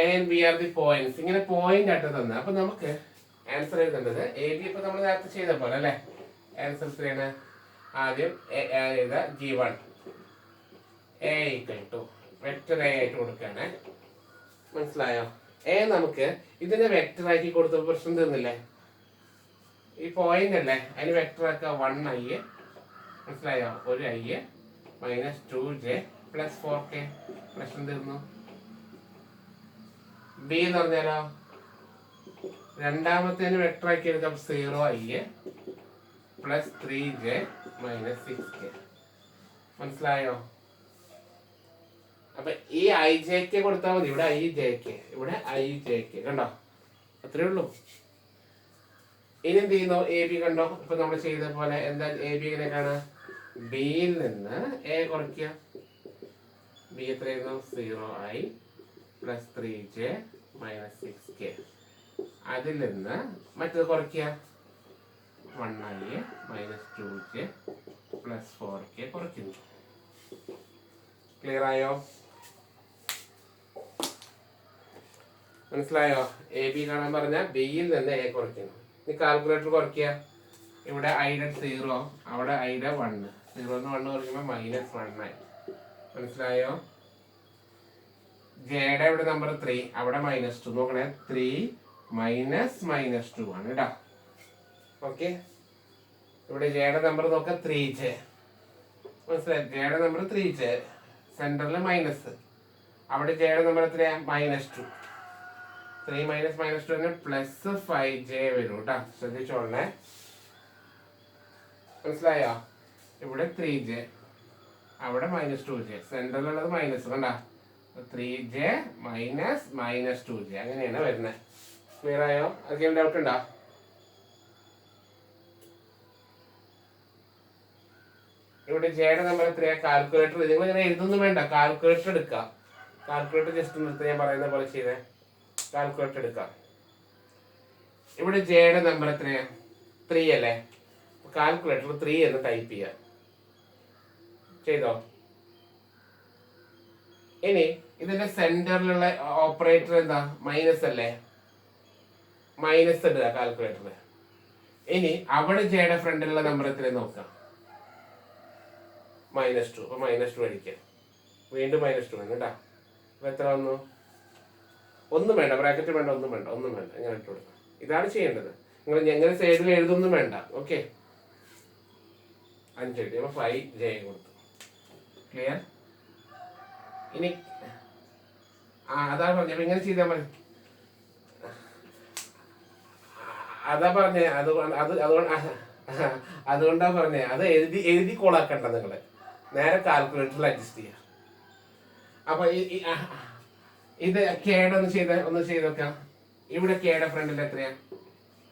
A and B are the points. ഇങ്ങനെ point ആയിട്ട് തന്നെ. അപ്പൊ നമുക്ക് answer എഴുതേണ്ടത് എ ബി ഇപ്പൊ നമ്മൾ നേരത്തെ ചെയ്ത പോലെ അല്ലേ? ആൻസർ എത്രയാണ്? ആദ്യം എഴുതാ G1 A = വെക്റ്റർ എ ആയിട്ട് കൊടുക്കുകയാണ്. മനസ്സിലായോ? എ നമുക്ക് ഇതിനെ വെക്റ്റർ ആക്കി കൊടുത്ത പ്രശ്നം തീർന്നില്ലേ? ഈ പോയിന്റ് അല്ലേ, അതിന് വെക്റ്റർ ആക്കുക 1i. മനസ്സിലായോ? ഒരു i -2j + 4k. പ്രശ്നം തീർന്നു. ബി എന്ന് പറഞ്ഞാലോ, രണ്ടാമത്തേന് വെക്റ്റർ ആക്കി എടുക്കാം 0i + 3j - 6k. മനസ്സിലായോ? അപ്പൊ ഈ ijk കൊടുത്താൽ മതി. ഇവിടെ ijk, ഇവിടെ ijk. കണ്ടോ? അത്രേ ഉള്ളൂ. ഇനി എന്ത് ചെയ്യുന്നു? എ ബി കണ്ടോ? ഇപ്പൊ നമ്മൾ ചെയ്ത പോലെ എന്താ എ ബി ഇങ്ങനെ കാണാം? ബിയിൽ നിന്ന് എ കുറയ്ക്കുക. ബി എത്രയായിരുന്നു? 0i plus 3j minus 6k. അതിൽ നിന്ന് മറ്റത് കുറയ്ക്കുക. 1i minus 2j plus 4k കുറയ്ക്കുന്നു. ക്ലിയർ ആയോ? മനസ്സിലായോ? എ ബി കാണാൻ പറഞ്ഞാൽ ബിയിൽ നിന്ന് എ കുറയ്ക്കുന്നു. ഇനി കാൽക്കുലേറ്റർ കുറയ്ക്കുക. ഇവിടെ ഐയുടെ 0, അവിടെ ഐയുടെ 1. 0 1 കുറയ്ക്കുമ്പോൾ മൈനസ് 1 ആയി. മനസ്സിലായോ? ജെയുടെ ഇവിടെ നമ്പർ 3, അവിടെ -2. നോക്കണേ, 3 മൈനസ് 2 ആണ് കേട്ടോ. ഓക്കെ, ഇവിടെ ജെയുടെ നമ്പർ നോക്കാം 3j. മനസ്സിലായി? ജെയുടെ നമ്പർ 3j, സെന്ററിൽ മൈനസ്. അവിടെ ജെയുടെ നമ്പർ എത്രയാ? -2. 3 മൈനസ് -2 തന്നെ പ്ലസ് 5j വരും കേട്ടോ. ശ്രദ്ധിച്ചോളണേ. മനസ്സിലായോ? ഇവിടെ 3j, അവിടെ -2j, സെന്ററിലുള്ളത് മൈനസ്. കണ്ടാ? 3j മൈനസ് -2j അങ്ങനെയാണ് വരുന്നത്. ക്ലിയർ ആയോ? അതൊക്കെ ഡൗട്ട് ഉണ്ടോ? ഇവിടെ ജെയുടെ നമ്പർ എത്രയാ? കാൽക്കുലേറ്റർ നിങ്ങൾ ഇങ്ങനെ എഴുതൊന്നും വേണ്ട, കാൽക്കുലേറ്റർ എടുക്കുക. കാൽക്കുലേറ്റർ ജസ്റ്റ് നിർത്തി ഞാൻ പറയുന്ന പോലെ ചെയ്തേ. കാൽക്കുലേറ്റർ എടുക്കാം. ഇവിടെ ജെയുടെ നമ്പർ എത്രയാ? 3 അല്ലേ? കാൽക്കുലേറ്റർ 3 എന്ന് ടൈപ്പ് ചെയ്യുക. ചെയ്തോ? ഇനി ഇതിന്റെ സെന്ററിലുള്ള ഓപ്പറേറ്റർ എന്താ? മൈനസ് അല്ലേ? മൈനസ് ഇടുക കാൽക്കുലേറ്ററിൽ. ഇനി അവിടെ ജെയുടെ ഫ്രണ്ടിലുള്ള നമ്പർ എത്രയും നോക്കാം. -2. അപ്പൊ -2 അടിക്കുക. വീണ്ടും -2 വന്നു കേട്ടാ. അപ്പൊ എത്ര വന്നു? ഒന്നും വേണ്ട, ബ്രാക്കറ്റ് വേണ്ട, ഒന്നും വേണ്ട. ഇങ്ങനെ ഇട്ട് കൊടുക്കാം. ഇതാണ് ചെയ്യേണ്ടത്. നിങ്ങൾ ഞങ്ങൾ സൈഡിൽ എഴുതൊന്നും വേണ്ട. ഓക്കെ, 5 എഴുതി. അപ്പൊ 5j കൊടുത്തു. ക്ലിയർ? ഇനി അതാ പറഞ്ഞ ഇങ്ങനെ ചെയ്താൽ മതി. അതാ പറഞ്ഞേ. അതുകൊണ്ടാ പറഞ്ഞേ, അത് എഴുതി കോളാക്കണ്ട. നിങ്ങള് നേരെ കാൽക്കുലേറ്ററിൽ അഡ്ജസ്റ്റ് ചെയ്യാം. അപ്പൊ ഇത് കേടെ ഒന്ന് ചെയ്ത് നോക്കാം. ഇവിടെ കേടെ ഫ്രണ്ടിൽ എത്രയാ?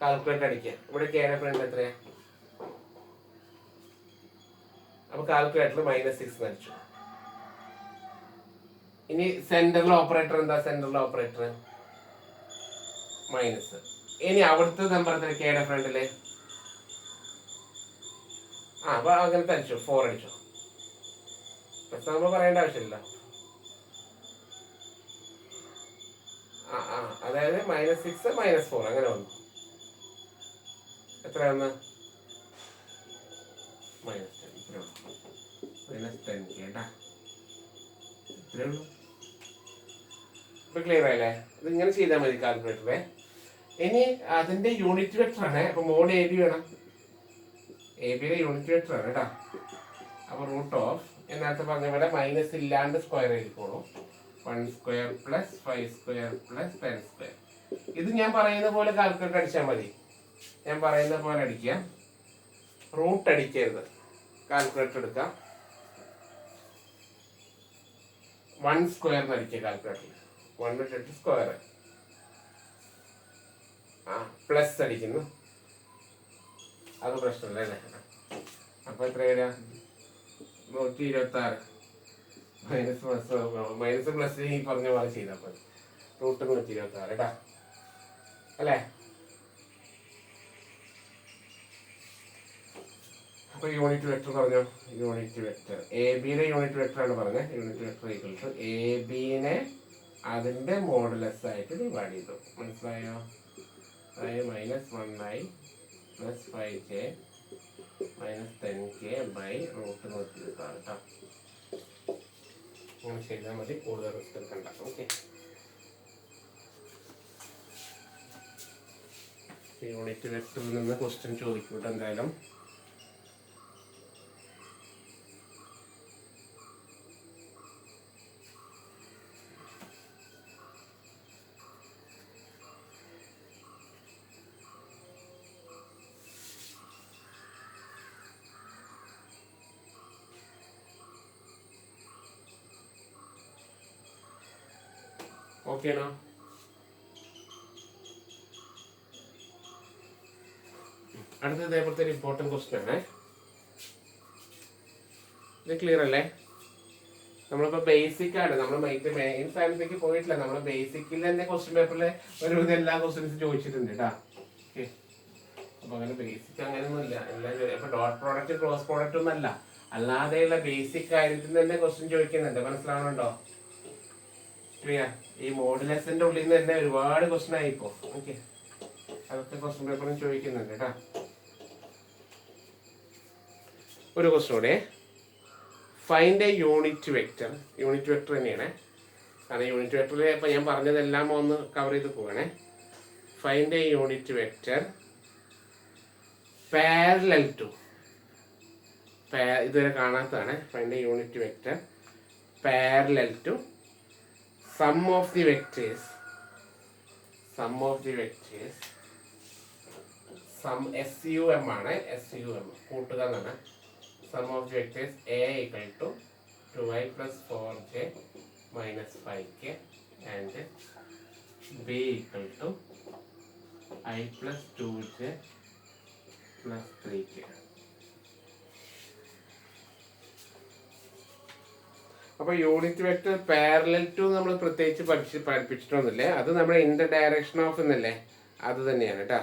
കാൽക്കുലേറ്റർ അടിക്കുക. ഇവിടെ കേടെ ഫ്രണ്ടിൽ എത്രയാ? അപ്പൊ കാൽക്കുലേറ്റർ -6 അടിച്ചു. ഇനി സെന്ററിൽ ഓപ്പറേറ്റർ എന്താ? സെന്ററിൽ ഓപ്പറേറ്റർ മൈനസ്. ഇനി അവിടുത്തെ നമ്പർ എത്ര? കേടെ ഫ്രണ്ടില് അപ്പൊ അങ്ങനെ തരിച്ചു. 4 അടിച്ചു. നമ്മൾ പറയേണ്ട ആവശ്യമില്ല. അതായത് -6 -4 അങ്ങനെ വന്നു. എത്ര വന്ന്? -10 കേട്ടാ. ഇത്രേ ഉള്ളൂ. ഇപ്പൊ ക്ലിയർ ആയില്ലേ? ഇതിങ്ങനെ ചെയ്താൽ മതി കാൽക്കുലേറ്ററെ. ഇനി അതിന്റെ യൂണിറ്റ് വെക്ടർ ആണ്. അപ്പൊ മോഡ് എ ബി വേണം. എ ബിയുടെ യൂണിറ്റ് വെക്ടർ ആണ് കേട്ടോ. അപ്പൊ √, എന്നത്തെ പറഞ്ഞ പോലെ മൈനസ് ഇല്ലാണ്ട് സ്ക്വയർ എഴുതിക്കോളൂ. 1² + 5² + 10². ഇത് ഞാൻ പറയുന്ന പോലെ കാൽക്കുലേറ്റർ അടിച്ചാൽ മതി. ഞാൻ പറയുന്ന പോലെ അടിക്കാം. റൂട്ട് അടിക്കരുത്. കാൽക്കുലേറ്റർ എടുക്കാം. 1² അടിക്കുക കാൽക്കുലേറ്ററിൽ. 1 ഇട്ടിട്ട് സ്ക്വയർ. പ്ലസ് അടിക്കുന്നു. അത് പ്രശ്നമില്ല അല്ലേ? അപ്പൊ എത്ര വരാ? 126. മൈനസ് പ്ലസ് ഈ പറഞ്ഞ പോലെ ചെയ്താൽ മതി. √126 കേട്ടാ. അല്ലേ? അപ്പൊ യൂണിറ്റ് വെക്ടർ പറഞ്ഞോ. യൂണിറ്റ് വെക്ടർ എ ബിയുടെ യൂണിറ്റ് വെക്ടർ ആണ് പറഞ്ഞത്. യൂണിറ്റ് വെക്ടർ ഈക്വൽ എ ബിനെ അതിന്റെ മോഡുലസ് ആയിട്ട് ഡിവൈഡ് ചെയ്തു. മനസ്സിലായോ? അതായത് -1i + 5j - 10k √126 കേട്ടോ. അങ്ങനെ ചെയ്താൽ മതി. കൂടുതൽ റിസ്ക് എടുക്കണ്ട. ഓക്കെ, യൂണിറ്റ് വെക്ടറിൽ നിന്ന് ക്വസ്റ്റ്യൻ ചോദിക്കൂട്ടോ എന്തായാലും. ഓക്കെ ആണോ? അടുത്ത ഇതേപോലത്തെ ഒരു ഇമ്പോർട്ടൻറ്റ് ക്വസ്റ്റ്യൻ ആണ്. ഇത് ക്ലിയർ അല്ലേ? നമ്മളിപ്പോൾ ബേസിക് ആണ്, നമ്മൾ മെയിൻ സാധനത്തേക്ക് പോയിട്ടില്ല. നമ്മൾ ബേസിക്കിൽ തന്നെ ക്വസ്റ്റ്യൻ പേപ്പറിൽ ഒരു എല്ലാ ക്വസ്റ്റ്യൻസും ചോദിച്ചിട്ടുണ്ട് കേട്ടോ. ഓക്കെ, അപ്പൊ അങ്ങനെ ബേസിക് അങ്ങനെയൊന്നുമില്ല. എല്ലാം ഇപ്പൊ ഡോട്ട് പ്രോഡക്റ്റ് ക്രോസ് പ്രോഡക്റ്റ് ഒന്നും അല്ല, അല്ലാതെയുള്ള ബേസിക് കാര്യത്തിൽ തന്നെ ക്വസ്റ്റ്യൻ ചോദിക്കുന്നുണ്ട്. മനസ്സിലാവണുണ്ടോ? ക്ലിയർ? ഈ മോഡുലസിന്റെ ഉള്ളിൽ നിന്ന് തന്നെ ഒരുപാട് ക്വസ്റ്റ്യൻ ആയിപ്പോ. ഓക്കെ, അതൊക്കെ ക്വസ്റ്റ്യൻ പേപ്പറിൽ ചോദിക്കുന്നുണ്ട് കേട്ടോ. ഒരു ക്വസ്റ്റ്യൻ കൂടെ, find a unit vector. Unit vector തന്നെയാണ്, കാരണം യൂണിറ്റ് വെക്റ്ററിൽ ഇപ്പം ഞാൻ പറഞ്ഞതെല്ലാം ഒന്ന് കവർ ചെയ്ത് പോകണേ. Find a unit vector parallel to, ഇതുവരെ കാണാത്തതാണ്. Find a unit vector parallel to sum of the vectors, sum SUM ആണ്, SUM കൂട്ടുക എന്നാണ്. Sum of the vectors A equal to 2i plus 4j minus 5k and B equal to I plus 2j plus 3k. അപ്പോൾ unit vector parallel to നമ്മൾ പ്രത്യേകിച്ച് പഠിപ്പിച്ചിട്ടൊന്നുമില്ലേ. അത് നമ്മുടെ in the direction of എന്നല്ലേ, അത് തന്നെയാണ് കേട്ടോ.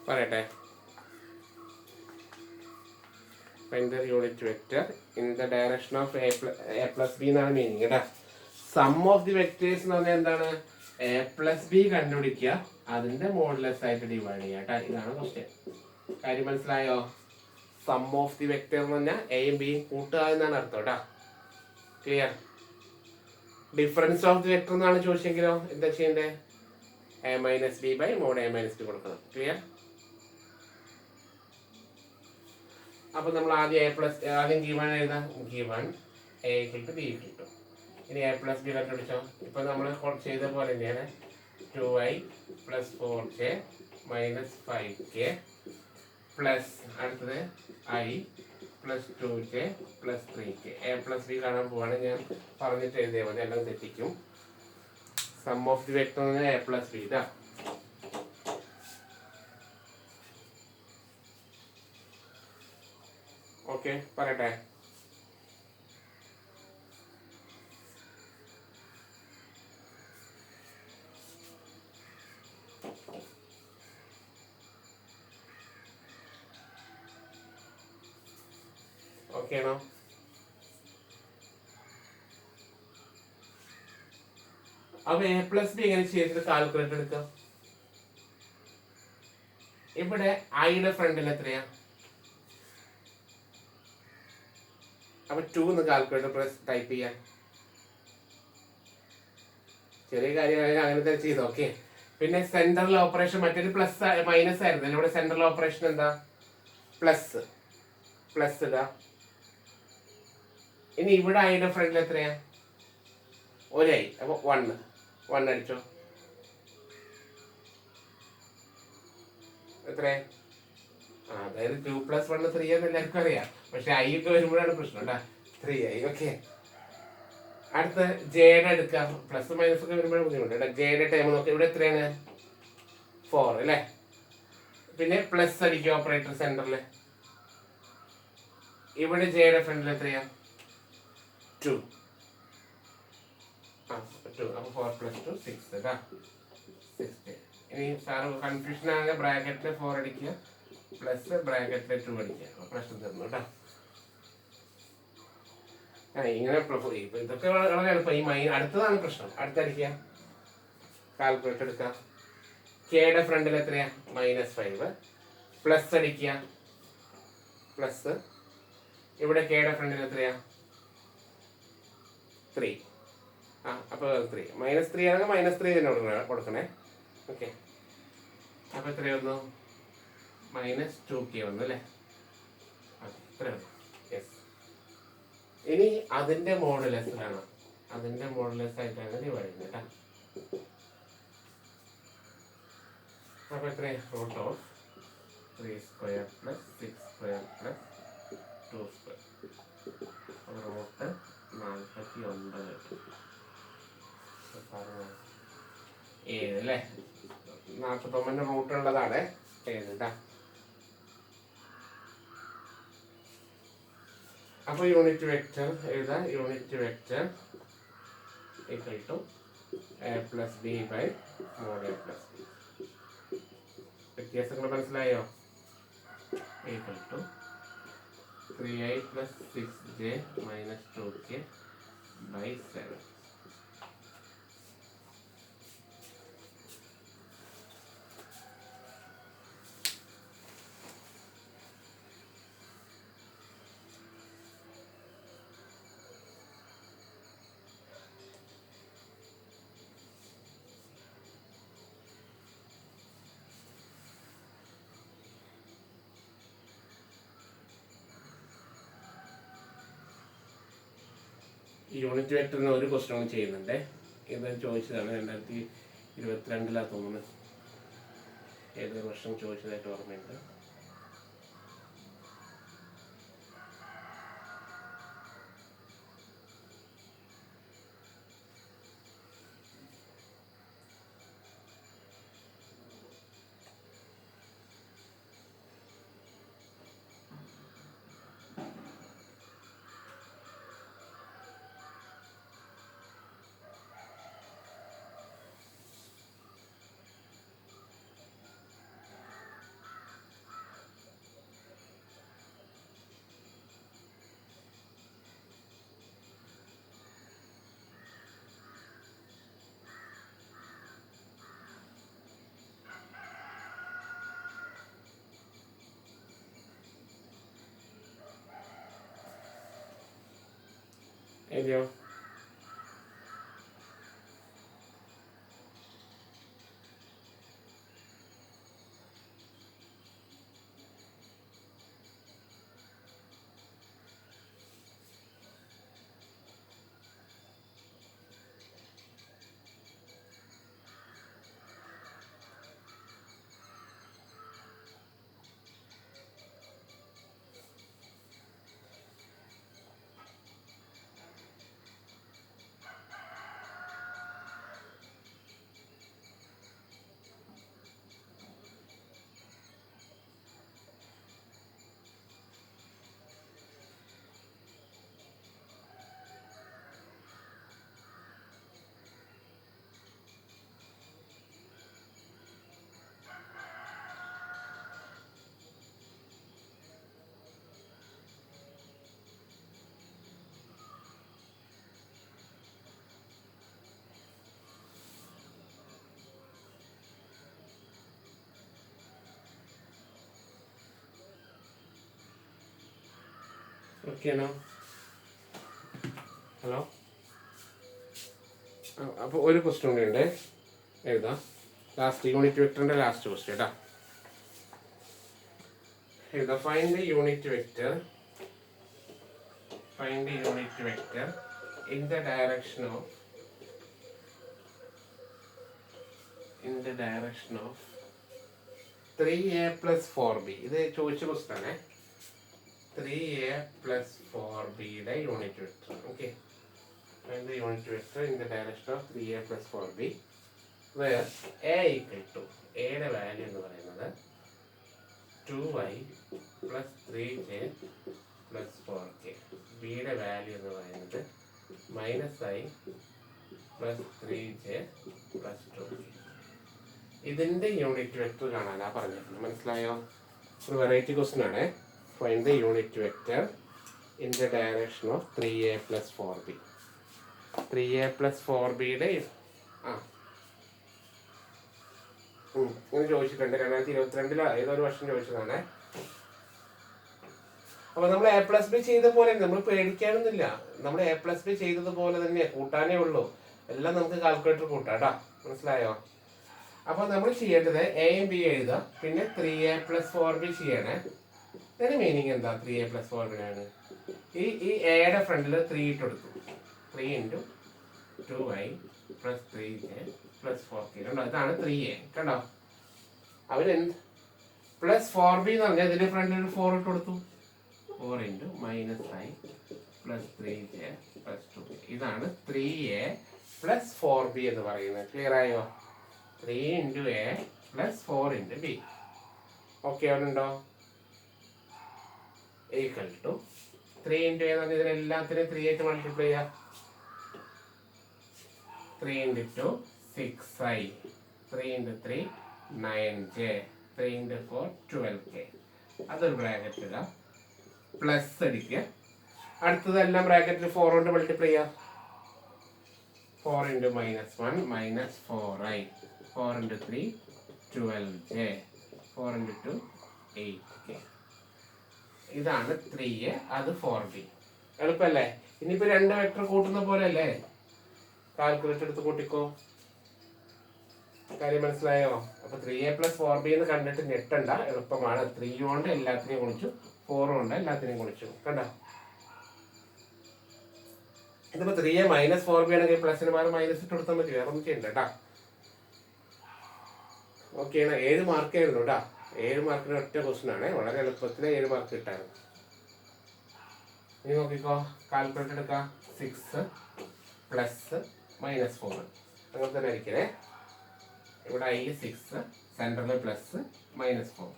പറയട്ടെ. Find the unit vector in the direction of A plus B എന്നാണ് മീനിങ് കേട്ടോ. സം ഓഫ് ദി വെക്ടേഴ്സ് എന്ന് പറഞ്ഞാൽ എന്താണ്? A plus B കണ്ടുപിടിക്കുക, അതിന്റെ മോഡുലസ് ആയിട്ട് ഡിവൈഡ് ചെയ്യുക കേട്ടോ. ഇതാണ് ക്വസ്റ്റ്യൻ. കാര്യം മനസ്സിലായോ? സം ഓഫ് ദി വെക്ടർ എന്ന് പറഞ്ഞാൽ എയും ബിയും കൂട്ടുക എന്നാണ് അർത്ഥം കേട്ടോ. Clear? Difference of the vector എന്നാണ് ചോദിച്ചെങ്കിലോ എന്താ ചെയ്യേണ്ടത്? A minus B by mod A minus B കൊടുക്കണം. ക്ലിയർ? അപ്പൊ നമ്മൾ ആദ്യം ഗിവൺ എഴുതാം. Given A equal to B equal to, ഇനി A plus B കണ്ടുപിടിച്ചോ. ഇപ്പൊ നമ്മൾ ചെയ്ത പോലെ തന്നെയാണ്. 2i plus 4j minus 5k plus അടുത്തത് I plus 2j plus 3k. A plus B കാണാൻ പോവാണ്. ഞാൻ പറഞ്ഞിട്ട് എഴുതിയാൽ മതി, എല്ലാം തെറ്റിക്കും. Sum of the vector A plus B ഇതാ. ഓക്കെ, പറയട്ടെ. ഓക്കെ ആണോ? അപ്പൊ A plus B എങ്ങനെ ചെയ്തിട്ട് കാൽക്കുലേറ്റർ എടുക്കാം? ഇവിടെ ഐയുടെ ഫ്രണ്ടിൽ എത്രയാ? അപ്പൊ 2 എന്ന് കാൽക്കുലേറ്റർ പ്രസ് ടൈപ്പ് ചെയ്യാം. ചെറിയ കാര്യം അങ്ങനത്തെ ചെയ്തു. ഓക്കെ, പിന്നെ സെന്ററിൽ ഓപ്പറേഷൻ മറ്റൊരു പ്ലസ് മൈനസ് ആയിരുന്നു. ഇവിടെ സെന്ററിൽ ഓപ്പറേഷൻ എന്താ? പ്ലസ് ഇതാ. ഇനി ഇവിടെ ഐയുടെ ഫ്രണ്ടിൽ എത്രയാ? ഒരു ഐ. അപ്പൊ 1 അടിച്ചോ. എത്രയാ? അതായത് 2 + 1 3 എന്ന് എല്ലാവർക്കും അറിയാം. പക്ഷെ ഐ ഒക്കെ വരുമ്പോഴാണ് പ്രശ്നം കേട്ടാ. 3i. ഓക്കെ, അടുത്ത ജെയുടെ എടുക്കാം. പ്ലസ് മൈനസ് ഒക്കെ വരുമ്പോഴാണ് ബുദ്ധിമുട്ട്. ജെയുടെ ടൈം നോക്കാം. ഇവിടെ എത്രയാണ്? 4 അല്ലേ. പിന്നെ പ്ലസ് അടിക്കുക ഓപ്പറേറ്റർ സെന്ററിൽ. ഇവിടെ ജെയുടെ ഫ്രണ്ടിൽ എത്രയാ? 2. അപ്പൊ 4 + 2 6 കേട്ടാ. 60. ഇനി സാറ് കൺഫ്യൂഷൻ ആകെ ബ്രാക്കറ്റിൽ 4 അടിക്കുക, പ്ലസ് ബ്രാക്കറ്റിൽ 2 അടിക്കുക. പ്രശ്നം തീർന്നു കേട്ടോ. ഇങ്ങനെ ഇതൊക്കെ വളരെ എളുപ്പം. ഈ അടുത്തതാണ് പ്രശ്നം. അടുത്തടിക്കുക, കാൽക്കുലേറ്റർ എടുക്കുക. കെയുടെ ഫ്രണ്ടിൽ എത്രയാ? -5. പ്ലസ് അടിക്കുക, പ്ലസ്. ഇവിടെ കെയുടെ ഫ്രണ്ടിൽ എത്രയാ? 3. അപ്പൊ 3 -3 ആണെങ്കിൽ -3 തന്നെ കൊടുക്കണേ. ഓക്കെ, അപ്പൊ എത്രയാ വന്നു? -2k വന്നു അല്ലേ. ഇത്രയാണ്. യെസ്. ഇനി അതിന്റെ മോഡുലസ് ആണ്. അതിൻ്റെ മോഡുലസ് ആയിട്ടാണ് ഡിവൈഡ് ചെയ്യുന്നത് കേട്ടോ. അപ്പോൾ എത്രയാണ് root of 3 square plus 6 square plus 2 square root 49 7 അല്ലേ. 49 റൂട്ട് ഉള്ളതാണ് 7 കേട്ടോ. അപ്പോൾ യൂണിറ്റ് വെക്റ്റർ എഴുതാം. Unit vector equal to a plus B by mod a plus B. വ്യത്യാസങ്ങൾ മനസ്സിലായോ? Equal to 3i plus 6j minus 2k by 7. Unit വെക്ടറിന് ഒരു question ചെയ്യുന്നുണ്ട്. ഇത് ചോദിച്ചതാണ് 2022 തോന്നുന്നത്. ഏതൊരു വർഷം ചോദിച്ചതായിട്ട് ഓർമ്മയുണ്ട്. എഴുതിയോ? ഓക്കെയാണോ? ഹലോ. അപ്പോൾ ഒരു ക്വസ്റ്റ്യൻ കൂടി ഉണ്ട്, എഴുതാം. ലാസ്റ്റ് യൂണിറ്റ് വെക്ടറിൻ്റെ ലാസ്റ്റ് ക്വസ്റ്റ്യൻ കേട്ടോ. എഴുതാം. Find the unit vector in the direction of 3a plus 4b. ഇത് ചോദിച്ച ക്വസ്റ്റ്യൻ ആണ്. 3a plus 4b യുടെ unit vector. Okay. Find the unit vector in the direction of 3a plus 4b where a equal to a യുടെ value എന്ന് പറയുന്നത് 2y plus 3j plus 4k. b യുടെ value എന്ന് പറയുന്നത് -i plus 3j plus 2k. ഇതിന്റെ unit vector കാണാനാ പറഞ്ഞിട്ടുണ്ട്. മനസ്സിലായോ? ഒരു വെറൈറ്റി ക്വസ്റ്റ്യൻ ആണ്. Find the unit vector in the direction of 3a plus 4b. 3a plus 4b യുടെ ഇങ്ങനെ ചോദിച്ചിട്ടുണ്ട്. 2022 ഏതൊരു വർഷം ചോദിച്ചതാണ്. അപ്പൊ നമ്മൾ a പ്ലസ് ബി ചെയ്ത പോലെ നമ്മൾ പേടിക്കാനൊന്നുമില്ല. നമ്മൾ a പ്ലസ് ബി ചെയ്തതുപോലെ തന്നെ കൂട്ടാനേ ഉള്ളൂ. എല്ലാം നമുക്ക് കാൽക്കുലേറ്റർ കൂട്ടാം കേട്ടോ. മനസ്സിലായോ? അപ്പൊ നമ്മൾ ചെയ്യേണ്ടത് എയും ബി എഴുതുക, പിന്നെ 3a plus 4b ചെയ്യണേ. ഇതിന്റെ മീനിങ് എന്താ? 3a plus 4b ആണ്. ഈ എയുടെ ഫ്രണ്ടിൽ 3 ഇട്ട് കൊടുത്തു. 3 × 2i plus 3j plus 4k. കണ്ടോ, ഇതാണ് 3a. കണ്ടോ, അവരെന്ത് പ്ലസ് 4b എന്ന് പറഞ്ഞാൽ ഇതിൻ്റെ ഫ്രണ്ടിൽ ഒരു 4 ഇട്ട് കൊടുത്തു. 4 into minus i plus 3j plus 2k. ഇതാണ് 3a പ്ലസ് 4b എന്ന് പറയുന്നത്. ക്ലിയർ ആയോ? 3 into A plus 4 into B. Okay അവനുണ്ടോ? ഈക്വൽ ടു 3 ഇൻറ്റു എ എന്ന് പറഞ്ഞാൽ ഇതിനെല്ലാത്തിനും 3 ആയിട്ട് മൾട്ടിപ്ലൈ ചെയ്യാം. 3 into 2 6i, 3 into 3 9j, 3 into 4 12k. അതൊരു ബ്രാക്കറ്റ് ഇടാം, പ്ലസ് അടിക്കുക. അടുത്തതെല്ലാം ബ്രാക്കറ്റിൽ 4 കൊണ്ട് മൾട്ടിപ്ലൈ ചെയ്യാം. 4 into minus 1 minus 4i, 4 into 3 12j, 4 into 2 8k. ഇതാണ് 3a, അത് 4b. എളുപ്പമല്ലേ? ഇനിയിപ്പോൾ 2 വെക്ടർ കൂട്ടുന്ന പോലെ അല്ലേ? കാൽക്കുലേറ്റർ എടുത്ത് കൂട്ടിക്കോ. കാര്യം മനസ്സിലായോ? അപ്പോൾ 3a പ്ലസ് 4b എന്ന് കണ്ടിട്ട് ഞെട്ടണ്ട, എളുപ്പമാണ്. 3 കൊണ്ട് എല്ലാത്തിനെയും ഗുണിച്ചു, 4 കൊണ്ട് എല്ലാത്തിനെയും ഗുണിച്ചു. കണ്ടോ, ഇതിപ്പോൾ 3a മൈനസ് 4b ആണെങ്കിൽ പ്ലസിന് മാറി മൈനസ് ഇട്ട് കൊടുത്താൽ മതി, വേറെ ഒന്നും ചെയ്യണ്ട കേട്ടോ. ഓക്കെയാണ്. 7 മാർക്കായിരുന്നു കേട്ടോ. 7 മാർക്കിന് ഒറ്റ ക്വസ്റ്റൻ ആണ്. വളരെ എളുപ്പത്തിൽ 7 മാർക്ക് കിട്ടായിരുന്നു. ഇനി നോക്കിക്കോ, കാൽക്കുലേറ്റർ എടുക്കാം. 6 പ്ലസ് മൈനസ് 4 അങ്ങനെ തന്നെ ആയിരിക്കണേ. ഇവിടെ ഐ 6, സെൻറ്ററിൽ പ്ലസ് മൈനസ് 4.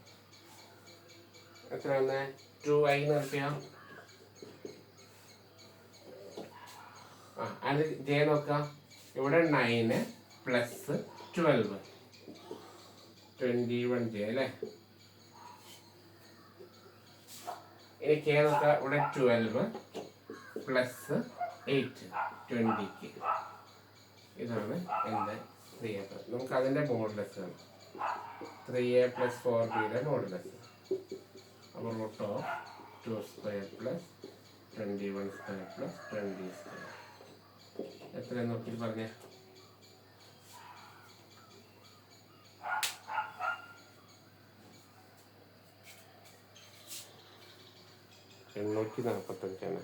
എത്ര വന്നേ? 2i എന്ന് കിട്ടിയാൽ. അത് ജെ നോക്കാം. ഇവിടെ 9 പ്ലസ് 12 21j അല്ലേ. ഇനി കെ നോക്കാം. ഇവിടെ 12 പ്ലസ് 8 20k. ഇതാണ് എൻ്റെ 3a. നമുക്ക് അതിൻ്റെ മോഡുലസ് ആണ് 3a പ്ലസ് 4bയുടെ മോഡുലസ്. അപ്പോൾ root of 2 square plus 21 square plus 20 square. എത്രയാണ് നോക്കിയിട്ട് പറഞ്ഞേ? 845.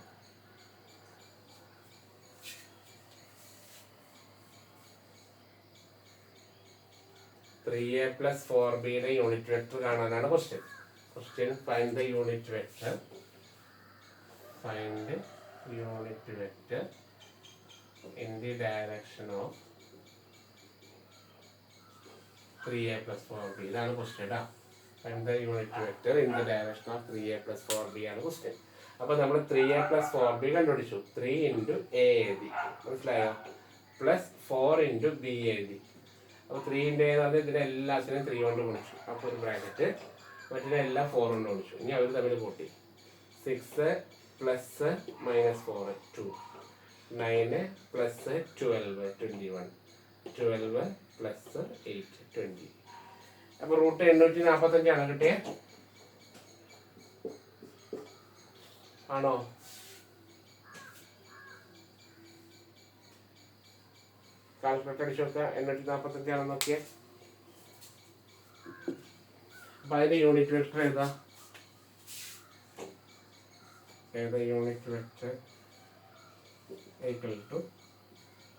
3a പ്ലസ് 4bയുടെ യൂണിറ്റ് വെക്ടർ കാണാനാണ് question. Find the unit vector. Find unit vector in the direction of 3a plus 4b. ഇതാണ് ക്വസ്റ്റ്യൻ കേട്ടോ. Find the unit vector in the direction of 3a plus 4b ആണ് question. അപ്പോൾ നമ്മൾ 3a plus 4b കണ്ടുപിടിച്ചു. 3 into A എഴുതി, മനസ്സിലായോ? Plus 4 into B എഴുതി. അപ്പോൾ 3 ഇൻറ്റു എന്ന് പറഞ്ഞാൽ ഇതിനെ എല്ലാത്തിനും 3 കൊണ്ട് ഗുണിച്ചു. അപ്പോൾ ഒരു ബ്രാക്കറ്റ്, മറ്റേതെല്ലാം 4 കൊണ്ട് ഗുണിച്ചു. ഇനി അവർ തമ്മിൽ കൂട്ടി. 6 പ്ലസ് മൈനസ് 4 2, 9 പ്ലസ് 12 21, 12 പ്ലസ് 8 20. അപ്പോൾ റൂട്ട് 845 കിട്ടിയേ. ആണോ? കാൽക്കുലേറ്റർ അടിച്ചു നോക്കുക. 845 നോക്കിയേ. അപ്പം അതിൻ്റെ യൂണിറ്റ് വെക്ടർ ഏതാ? Unit vector equal to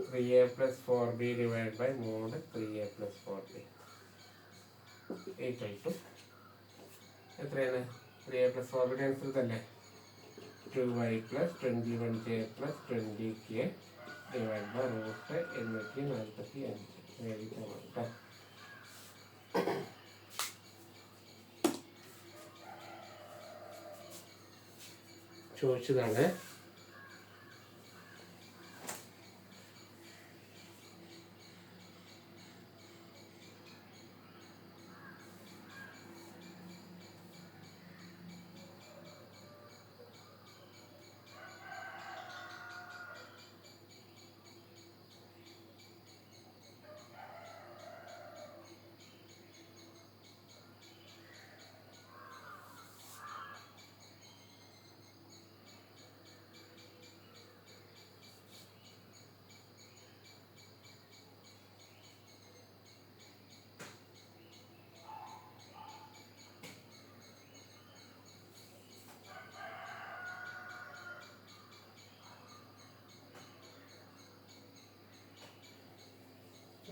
3a plus 4b divided by mod 3a plus 4b equal to എത്രയാണ്? 3a plus 4b ക്യാൻസൽ തന്നെ. 2y plus 21j plus 20k divided by root 845. കേട്ടോ. ചോദിച്ചതാണ്.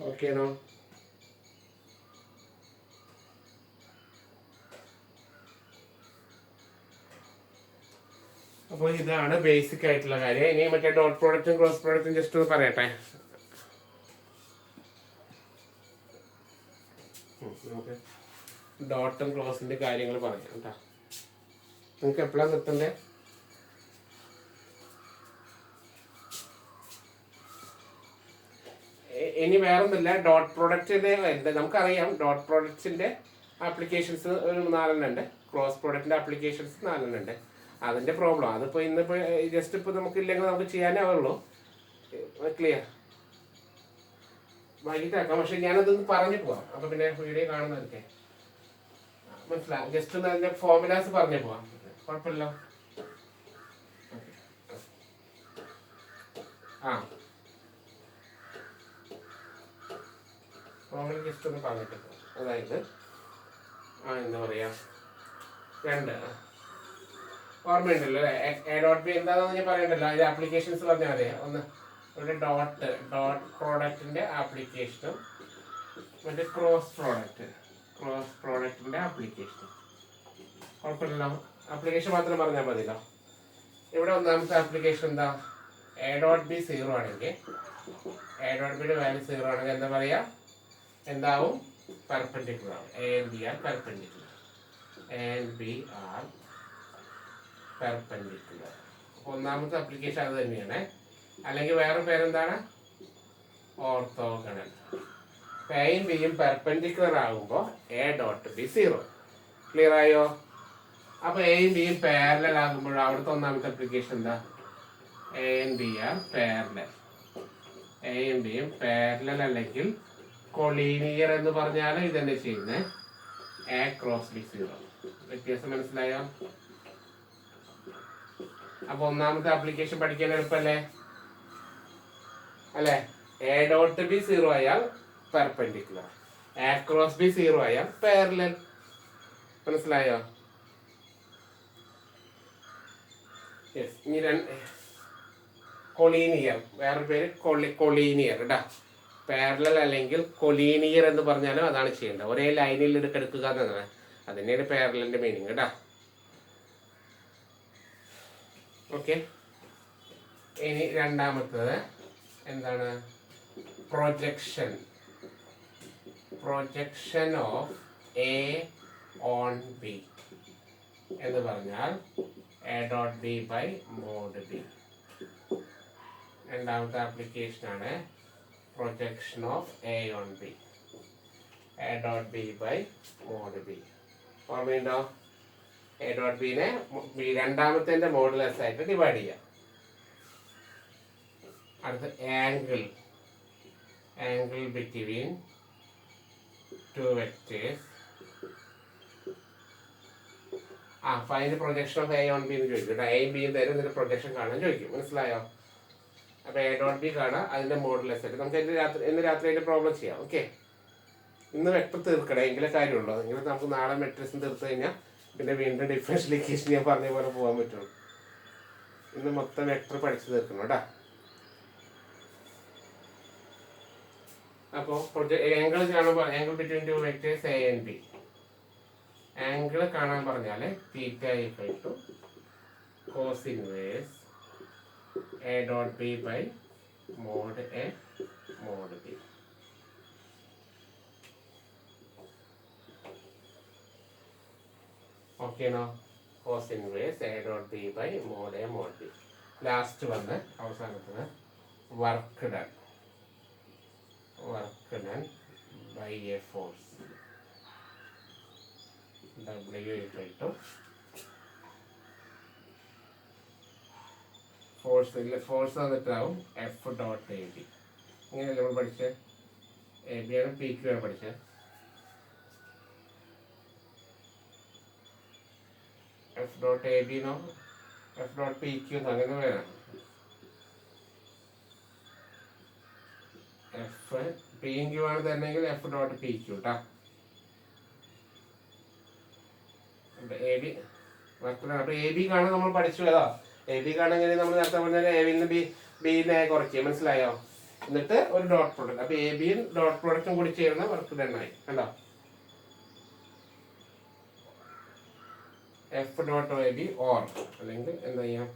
ഓക്കെയാണോ? അപ്പോൾ ഇതാണ് ബേസിക് ആയിട്ടുള്ള കാര്യം. ഇനി മറ്റേ ഡോട്ട് പ്രോഡക്റ്റും ക്രോസ് പ്രോഡക്റ്റും ജസ്റ്റ് ഒന്ന് പറയട്ടെ. നമുക്ക് ഡോട്ടും ക്രോസിന്റെ കാര്യങ്ങൾ പറയാം കേട്ടോ. നിങ്ങൾക്ക് എപ്പോഴാണ് നിർത്തണ്ടേ? ഇനി വേറൊന്നുമില്ല. ഡോട്ട് പ്രോഡക്റ്റിന്റെ നമുക്കറിയാം, ഡോട്ട് പ്രോഡക്ട്സിന്റെ ആപ്ലിക്കേഷൻസ് ഒരു 4 ഉണ്ട്, ക്രോസ് പ്രോഡക്റ്റിന്റെ ആപ്ലിക്കേഷൻസ് 4 ഉണ്ട്. അതിന്റെ പ്രോബ്ലം അതിപ്പോ ഇന്നിപ്പോ ജസ്റ്റ് ഇപ്പൊ നമുക്ക് ഇല്ലെങ്കിൽ നമുക്ക് ചെയ്യാനേ ആവുള്ളൂ. ക്ലിയർ വൈകിട്ടാക്കാം. പക്ഷെ ഞാനതൊന്ന് പറഞ്ഞു പോവാം. അപ്പൊ പിന്നെ വീഡിയോ കാണുന്നതൊക്കെ മനസ്സിലാവും. ജസ്റ്റ് ഒന്ന് അതിന്റെ ഫോർമുലാസ് പറഞ്ഞു പോവാം. കുഴപ്പമില്ല. ആ ഫോർമുല ജസ്റ്റ് ഒന്ന് പറഞ്ഞിട്ട് പോവാം. അതായത് എന്താ പറയാ, 2 ഓർമ്മയുണ്ടല്ലോ അല്ലേ? എ ഡോട്ട് ബി എന്താണെന്ന് ഞാൻ പറയണ്ടല്ലോ. അതിന്റെ ആപ്ലിക്കേഷൻസ് പറഞ്ഞാൽ മതി. ഒന്ന് ഒരു ഡോട്ട് പ്രോഡക്റ്റിന്റെ ആപ്ലിക്കേഷനും മറ്റേ ക്രോസ് പ്രോഡക്റ്റിന്റെ ആപ്ലിക്കേഷനും. കുഴപ്പമില്ലല്ലോ, ആപ്ലിക്കേഷൻ മാത്രം പറഞ്ഞാൽ മതിയല്ലോ. ഇവിടെ ഒന്നാമത്തെ ആപ്ലിക്കേഷൻ എന്താ? എ ഡോട്ട് ബി 0 ആണെങ്കിൽ, എ ഡോട്ട് ബിയുടെ വാല്യൂ 0 ആണെങ്കിൽ എന്താ പറയാ, എന്താവും? പെർപെൻഡിക്കുലർ ആവും. A and B are perpendicular. A and B are perpendicular. ഒന്നാമത്തെ ആപ്ലിക്കേഷൻ അത് തന്നെയാണ്. അല്ലെങ്കിൽ വേറെ പേരെന്താണ്? ഓർത്തോഗണൽ. എയും ബിയും പെർപെൻഡിക്കുലർ ആകുമ്പോൾ എ ഡോട്ട് ബി 0. ക്ലിയർ ആയോ? അപ്പൊ എയും ബിയും പാരലൽ ആകുമ്പോൾ അവിടുത്തെ ഒന്നാമത്തെ ആപ്ലിക്കേഷൻ എന്താ? A and B R parallel. എയും ബിയും പാരലൽ അല്ലെങ്കിൽ കൊളീനിയർ എന്ന് പറഞ്ഞാൽ ഇതെന്നെ ചെയ്യുന്നത് എ ക്രോസ് ബി 0. വ്യത്യാസം മനസ്സിലായോ? അപ്പൊ ഒന്നാമത്തെ ആപ്ലിക്കേഷൻ പഠിക്കാൻ എളുപ്പല്ലേ അല്ലെ? എ ഡോട്ട് ബി 0 ആയാൽ പെർപെൻഡിക്കുലർ, എ ക്രോസ് ബി 0 ആയാൽ പാരലൽ. മനസ്സിലായോ? ഇനി കൊളീനിയർ, വേറെ പേര് കൊളീനിയർ കേട്ടാ. പാരലൽ അല്ലെങ്കിൽ കൊളീനിയർ എന്ന് പറഞ്ഞാലും അതാണ് ചെയ്യേണ്ടത്. ഒരേ ലൈനിൽ എടുക്കുക എന്നതാണ്. അതന്നെയാണ് പാരലലിന്റെ മീനിങ് കേട്ടാ. ഓക്കെ. ഇനി രണ്ടാമത്തത് എന്താണ്? Projection. Projection of A on B എന്ന് പറഞ്ഞാൽ A dot B by mod B. രണ്ടാമത്തെ ആപ്ലിക്കേഷനാണ് projection of A on B, A dot B by mod B. ഓർമ്മയുണ്ടോ? എ ഡോട്ട് ബിനെ രണ്ടാമത്തെ മോഡുലസ് ആയിട്ട് ഡിവൈഡ് ചെയ്യാം. അടുത്ത angle, angle between 2 vectors. Find projection of A on B എന്ന് ചോദിക്കും. എയും ബിയും തരും, ഇതിന്റെ പ്രൊജക്ഷൻ കാണാൻ ചോദിക്കും. മനസ്സിലായോ? അപ്പൊ എ ഡോട്ട് ബി കാണാം, അതിന്റെ മോഡുലസ് ആയിട്ട് നമുക്ക് ഇന്ന് രാത്രി അതിന്റെ പ്രോബ്ലം ചെയ്യാം. ഓക്കെ. ഇന്ന് വെക്ടർ തീർക്കണേ എങ്കിലേ കാര്യമുള്ളൂ. എങ്കിലും നമുക്ക് നാളെ മെട്രിക്സും തീർത്ത് കഴിഞ്ഞാൽ പിന്നെ വീണ്ടും ഡിഫറൻഷ്യൽ ഇക്വേഷൻ ഞാൻ പറഞ്ഞ പോലെ പോകാൻ പറ്റുള്ളൂ. ഇന്ന് മൊത്തം വെക്ടർ പഠിച്ചു തീർക്കണം കേട്ടാ. അപ്പോൾ ആംഗിൾ കാണുമ്പോൾ angle between 2 vectors A and B. Angle കാണാൻ പറഞ്ഞാൽ theta equal to cos inverse A dot B by mod A mod B. ഓക്കെയാണോ? Cos inverse A dot B by mod A mod B. Last വന്ന് അവസാനത്തിന് work done. Work done by a force W equal to force വന്നിട്ടാവും F dot A B. ഇങ്ങനെയല്ലേ നമ്മൾ പഠിച്ചത്? A B ആണ് P Q ആണ് പഠിച്ചത്. F dot A B no F dot P Q അങ്ങനെ വേണം. എഫ് പി ക്യു ആണ് തരണമെങ്കിൽ എഫ് ഡോട്ട് പി ക്യു കേട്ടാ. എ ബി വർക്കിലാണ്. അപ്പൊ എ ബി കാണാൻ നമ്മൾ പഠിച്ചു ഏതാ? എ ബി കാണാൻ നമ്മൾ നേരത്തെ പറഞ്ഞാൽ എ ബിന്ന് ബിന്ന് കുറയ്ക്കുക. മനസ്സിലായോ? എന്നിട്ട് ഒരു ഡോട്ട് പ്രോഡക്റ്റ്. അപ്പോൾ എ ബിയും ഡോട്ട് പ്രോഡക്റ്റും കൂടി ചേർന്ന വർക്ക് ഡൺ ആയി. കണ്ടോ? F dot A B or അല്ലെങ്കിൽ എന്താ ചെയ്യാം,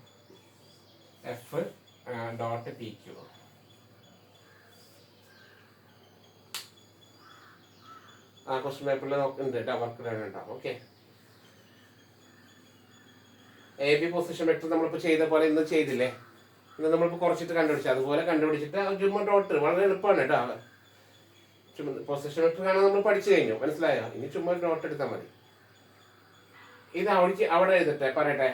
F dot P Q. Question പേപ്പറിൽ നോക്കുന്നുണ്ട് കേട്ടോ, വർക്ക് ഡൺ ഉണ്ടാവും. Okay, A B position vector നമ്മളിപ്പോൾ ചെയ്ത പോലെ ഇന്ന് ചെയ്തില്ലേ, ഇന്ന് നമ്മളിപ്പോൾ കുറച്ചിട്ട് കണ്ടുപിടിച്ചു. അതുപോലെ കണ്ടുപിടിച്ചിട്ട് ചുമ്മാ ഡോട്ട്, വളരെ എളുപ്പമാണ് കേട്ടോ. ചുമ്മാ പൊസിഷൻ വെക്ടർ കാണാൻ നമ്മൾ പഠിച്ചു കഴിഞ്ഞു, മനസ്സിലായോ? ഇനി ചുമ്മാ ഡോട്ട് എടുത്താൽ മതി. ഇത് അവിടെ എഴുതട്ടെ, പറയട്ടെ.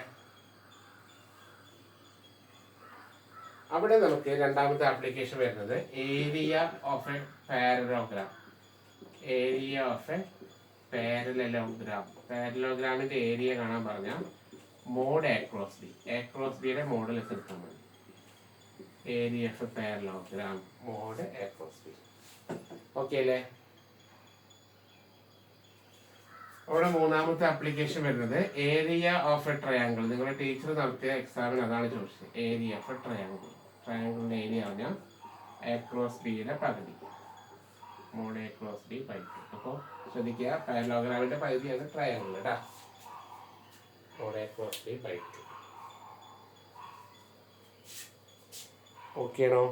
അവിടെ നമുക്ക് രണ്ടാമത്തെ ആപ്ലിക്കേഷൻ വരുന്നത് area of a parallelogram. Area of a parallelogram. പാരലോഗ്രാമിന്റെ ഏരിയ കാണാൻ പറഞ്ഞാൽ mod A cross B. A cross ബിയുടെ മോഡൽ എടുത്താൽ മതി. Area of a parallelogram mod A cross B. Okay അല്ലേ? അവിടെ മൂന്നാമത്തെ ആപ്ലിക്കേഷൻ വരുന്നത് ഏരിയ ഓഫ് എ ട്രയാങ്കിൾ. നിങ്ങളുടെ ടീച്ചർ നടത്തിയ എക്സാമിന് അതാണ് ചോദിച്ചത്. Area of a triangle. ട്രയാങ്കിളിന്റെ ഏരിയ പറഞ്ഞാൽ എ ക്രോസ് ബിയുടെ പകുതി. Mod A cross B by 2. അപ്പോൾ ശ്രദ്ധിക്കുക, പാരലോഗ്രാമിന്റെ പകുതിയാണ് ട്രയാങ്കിൾ കേട്ടോ. Mod A cross B by 2. Okay ആണോ?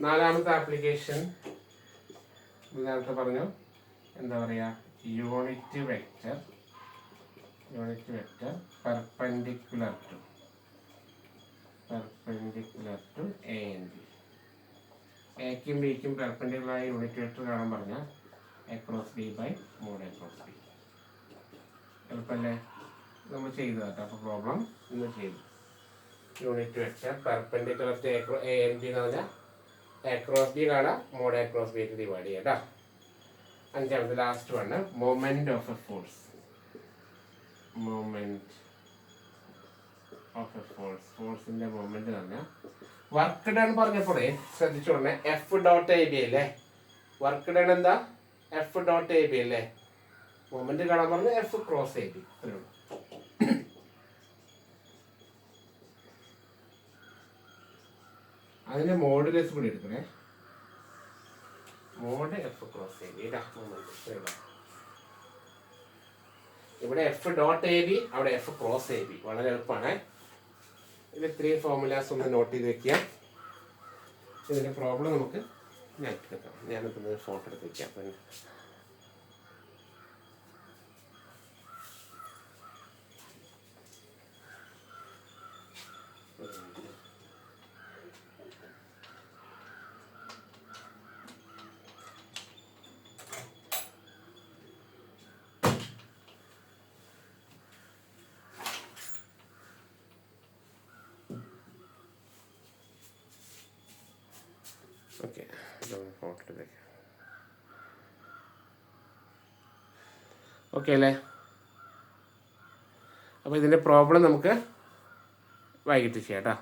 നാലാമത്തെ ആപ്ലിക്കേഷൻ നേരത്തെ പറഞ്ഞു, എന്താ പറയുക, unit vector perpendicular to A and B. എക്കും ബിക്കും പെർപെൻഡിക്കുലറായ യൂണിറ്റ് വെക്റ്റർ കാണാൻ പറഞ്ഞാൽ A cross B by mod A cross B. എളുപ്പമല്ലേ? നമ്മൾ ചെയ്തു കേട്ടോ. അപ്പോൾ പ്രോബ്ലം ഇന്ന് ചെയ്തു. Unit vector perpendicular to A and B എന്ന് പറഞ്ഞാൽ എ ക്രോസ് ബി കാണാം, mod A cross B divide ചെയ്യാം കേട്ടോ. അഞ്ചാമത്തെ last one moment of a force. Moment of a force. ഫോഴ്സിന്റെ മൊമെന്റ് പറഞ്ഞാൽ വർക്ക് ഡൺ പറഞ്ഞപ്പോഴേ ശ്രദ്ധിച്ചോളെ, എഫ് ഡോട്ട് എ ബി അല്ലേ. വർക്ക് ഡൺ എന്താ? എഫ് ഡോട്ട് എ ബി അല്ലേ. മൊമെന്റ് കാണാൻ പറഞ്ഞ എഫ് ക്രോസ് എ ബി. അത്രേ ഉള്ളൂ. അതിന്റെ മോഡുലേസ് കൂടി എടുക്കണേ. Mod F cross A B. ഇവിടെ എഫ് ഡോട്ട് എ ബി, അവിടെ എഫ് ക്രോസ് എ ബി. വളരെ എളുപ്പമാണ്. ഇത് ഇത്രയും ഫോർമുലാസ് ഒന്ന് നോട്ട് ചെയ്ത് വെക്കുക. ഇതിന്റെ പ്രോബ്ലം നമുക്ക് ഞാനിപ്പോൾ ഫോട്ടോ എടുത്ത് വെക്കാം. പിന്നെ ഓക്കെ, ഫോട്ടോ എടുക്കാം. ഓക്കെ അല്ലേ? അപ്പോൾ ഇതിൻ്റെ പ്രോബ്ലം നമുക്ക് വൈകിട്ട് ചെയ്യാം കേട്ടോ.